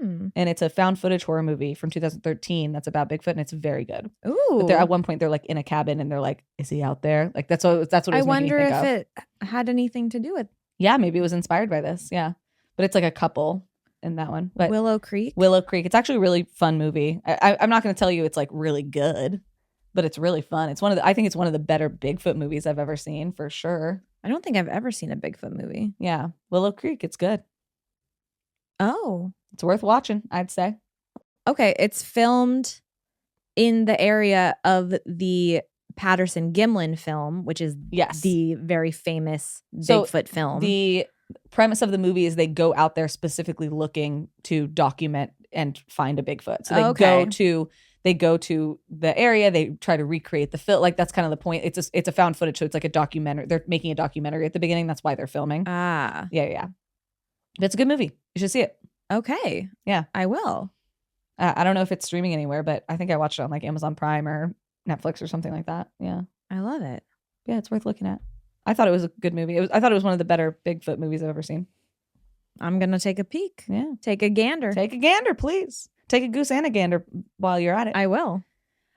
And it's a found footage horror movie from 2013 that's about Bigfoot, and it's very good. Ooh. But at one point they're like in a cabin and they're like, is he out there? Like that's what it was I making me wonder think if of. it had anything to do with. Yeah, maybe it was inspired by this. Yeah. But it's like a couple in that one. But Willow Creek. It's actually a really fun movie. I'm not going to tell you it's like really good, but it's really fun. I think it's one of the better Bigfoot movies I've ever seen, for sure. I don't think I've ever seen a Bigfoot movie. Yeah. Willow Creek. It's good. Oh. It's worth watching, I'd say. Okay. It's filmed in the area of the Patterson Gimlin film, which is the very famous Bigfoot film. The premise of the movie is they go out there specifically looking to document and find a Bigfoot. So they go to the area, they try to recreate the film. Like that's kind of the point. It's a found footage, so it's like a documentary. They're making a documentary at the beginning. That's why they're filming. Ah. Yeah. It's a good movie. You should see it. Okay. Yeah. I will. I don't know if it's streaming anywhere, but I think I watched it on like Amazon Prime or Netflix or something like that. Yeah. I love it. Yeah, it's worth looking at. I thought it was a good movie. I thought it was one of the better Bigfoot movies I've ever seen. I'm going to take a peek. Yeah. Take a gander. Take a gander, please. Take a goose and a gander while you're at it. I will.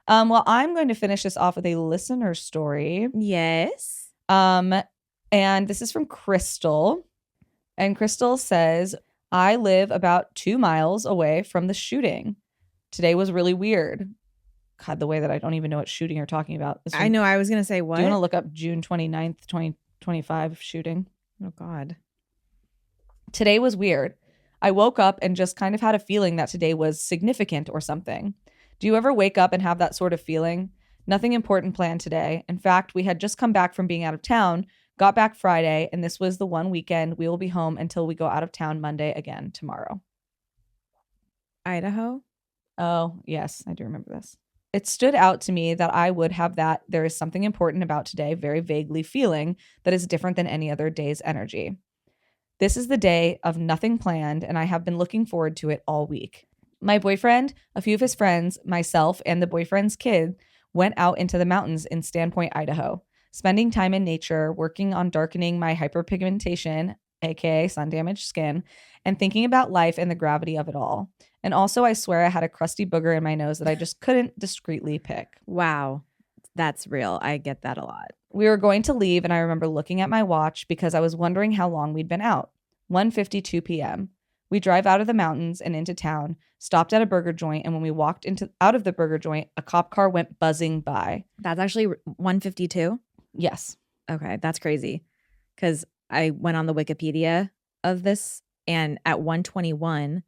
Well, I'm going to finish this off with a listener story. Yes. And this is from Crystal. And Crystal says, I live about 2 miles away from the shooting. Today was really weird. God, the way that I don't even know what shooting you're talking about. I know. I was going to say, what? Do you want to look up June 29th, 2025 shooting? Oh, God. Today was weird. I woke up and just kind of had a feeling that today was significant or something. Do you ever wake up and have that sort of feeling? Nothing important planned today. In fact, we had just come back from being out of town, got back Friday, and this was the one weekend we will be home until we go out of town Monday again tomorrow. Idaho? Oh, yes, I do remember this. It stood out to me that I would have that there is something important about today very vaguely feeling that is different than any other day's energy. This is the day of nothing planned, and I have been looking forward to it all week. My boyfriend, a few of his friends, myself, and the boyfriend's kid went out into the mountains in Standpoint, Idaho, spending time in nature, working on darkening my hyperpigmentation, aka sun-damaged skin, and thinking about life and the gravity of it all. And also, I swear I had a crusty booger in my nose that I just couldn't discreetly pick. Wow. That's real. I get that a lot. We were going to leave, and I remember looking at my watch because I was wondering how long we'd been out. 1:52 p.m. We drive out of the mountains and into town, stopped at a burger joint, and when we walked out of the burger joint, a cop car went buzzing by. That's actually 152? Yes. Okay, that's crazy. Because I went on the Wikipedia of this, and at 1:21,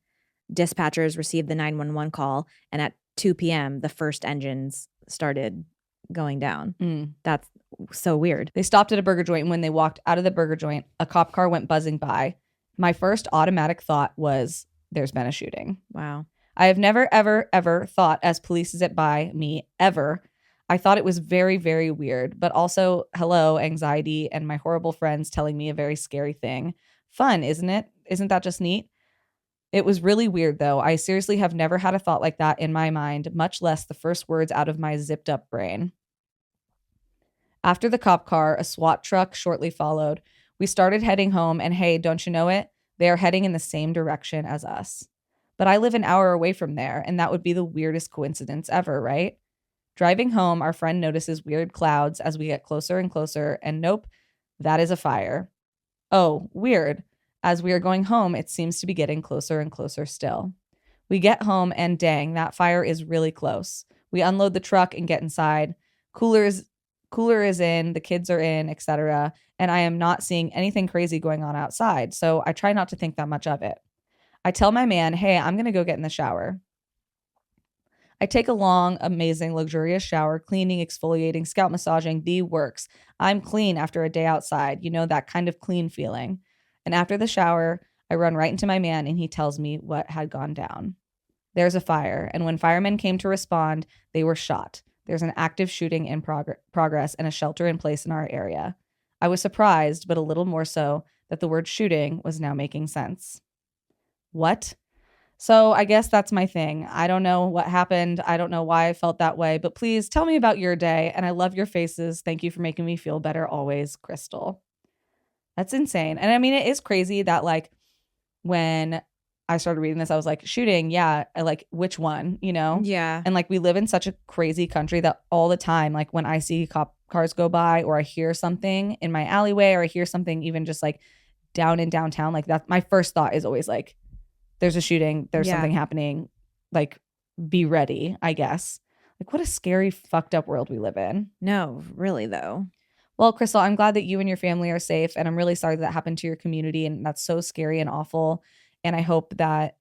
dispatchers received the 911 call, and at 2 p.m., the first engines started going down. That's so weird. They stopped at a burger joint, and when they walked out of the burger joint, a cop car went buzzing by. My first automatic thought was, there's been a shooting. Wow. I have never, ever, ever thought as police zip by me, ever. I thought it was very, very weird, but also, hello, anxiety and my horrible friends telling me a very scary thing. Fun, isn't it? Isn't that just neat? It was really weird, though. I seriously have never had a thought like that in my mind, much less the first words out of my zipped up brain. After the cop car, a SWAT truck shortly followed. We started heading home, and hey, don't you know it? They are heading in the same direction as us. But I live an hour away from there, and that would be the weirdest coincidence ever, right? Driving home, our friend notices weird clouds as we get closer and closer, and nope, that is a fire. Oh, weird. As we are going home, it seems to be getting closer and closer still. We get home, and dang, that fire is really close. We unload the truck and get inside. Cooler is in, the kids are in, etc. And I am not seeing anything crazy going on outside, so I try not to think that much of it. I tell my man, hey, I'm going to go get in the shower. I take a long, amazing, luxurious shower, cleaning, exfoliating, scalp massaging, the works. I'm clean after a day outside, you know, that kind of clean feeling. And after the shower, I run right into my man and he tells me what had gone down. There's a fire, and when firemen came to respond, they were shot. There's an active shooting in progress and a shelter in place in our area. I was surprised, but a little more so, that the word shooting was now making sense. What? So I guess that's my thing. I don't know what happened. I don't know why I felt that way, but please tell me about your day. And I love your faces. Thank you for making me feel better always, Crystal. That's insane. And I mean, it is crazy that like when I started reading this, I was like, shooting, yeah, I like which one, you know? Yeah. And like we live in such a crazy country that all the time, like when I see cop cars go by or I hear something in my alleyway or I hear something even just like down in downtown, like that, my first thought is always like, there's a shooting, there's something happening, like be ready, I guess. Like what a scary, fucked up world we live in. No, really though. Well, Crystal, I'm glad that you and your family are safe, and I'm really sorry that happened to your community, and that's so scary and awful. And I hope that,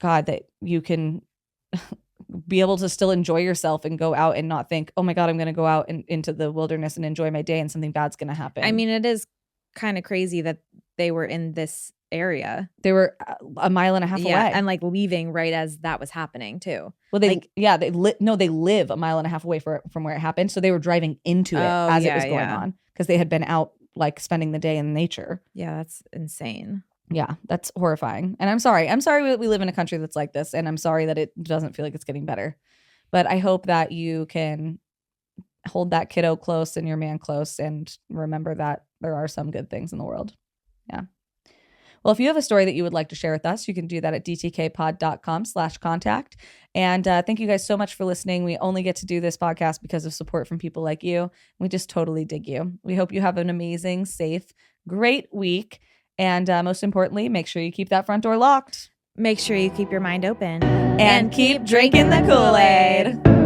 God, that you can be able to still enjoy yourself and go out and not think, oh my God, I'm going to go out into the wilderness and enjoy my day and something bad's going to happen. I mean, it is kind of crazy that they were in this area. They were a mile and a half away. And like leaving right as that was happening too. Well, they live a mile and a half away from where it happened. So they were driving into it as it was going on because they had been out like spending the day in nature. Yeah, that's insane. Yeah, that's horrifying. And I'm sorry. I'm sorry we live in a country that's like this. And I'm sorry that it doesn't feel like it's getting better. But I hope that you can hold that kiddo close and your man close and remember that there are some good things in the world. Yeah. Well, if you have a story that you would like to share with us, you can do that at dtkpod.com/contact. And thank you guys so much for listening. We only get to do this podcast because of support from people like you. We just totally dig you. We hope you have an amazing, safe, great week. And most importantly, make sure you keep that front door locked. Make sure you keep your mind open. And keep drinking the Kool-Aid.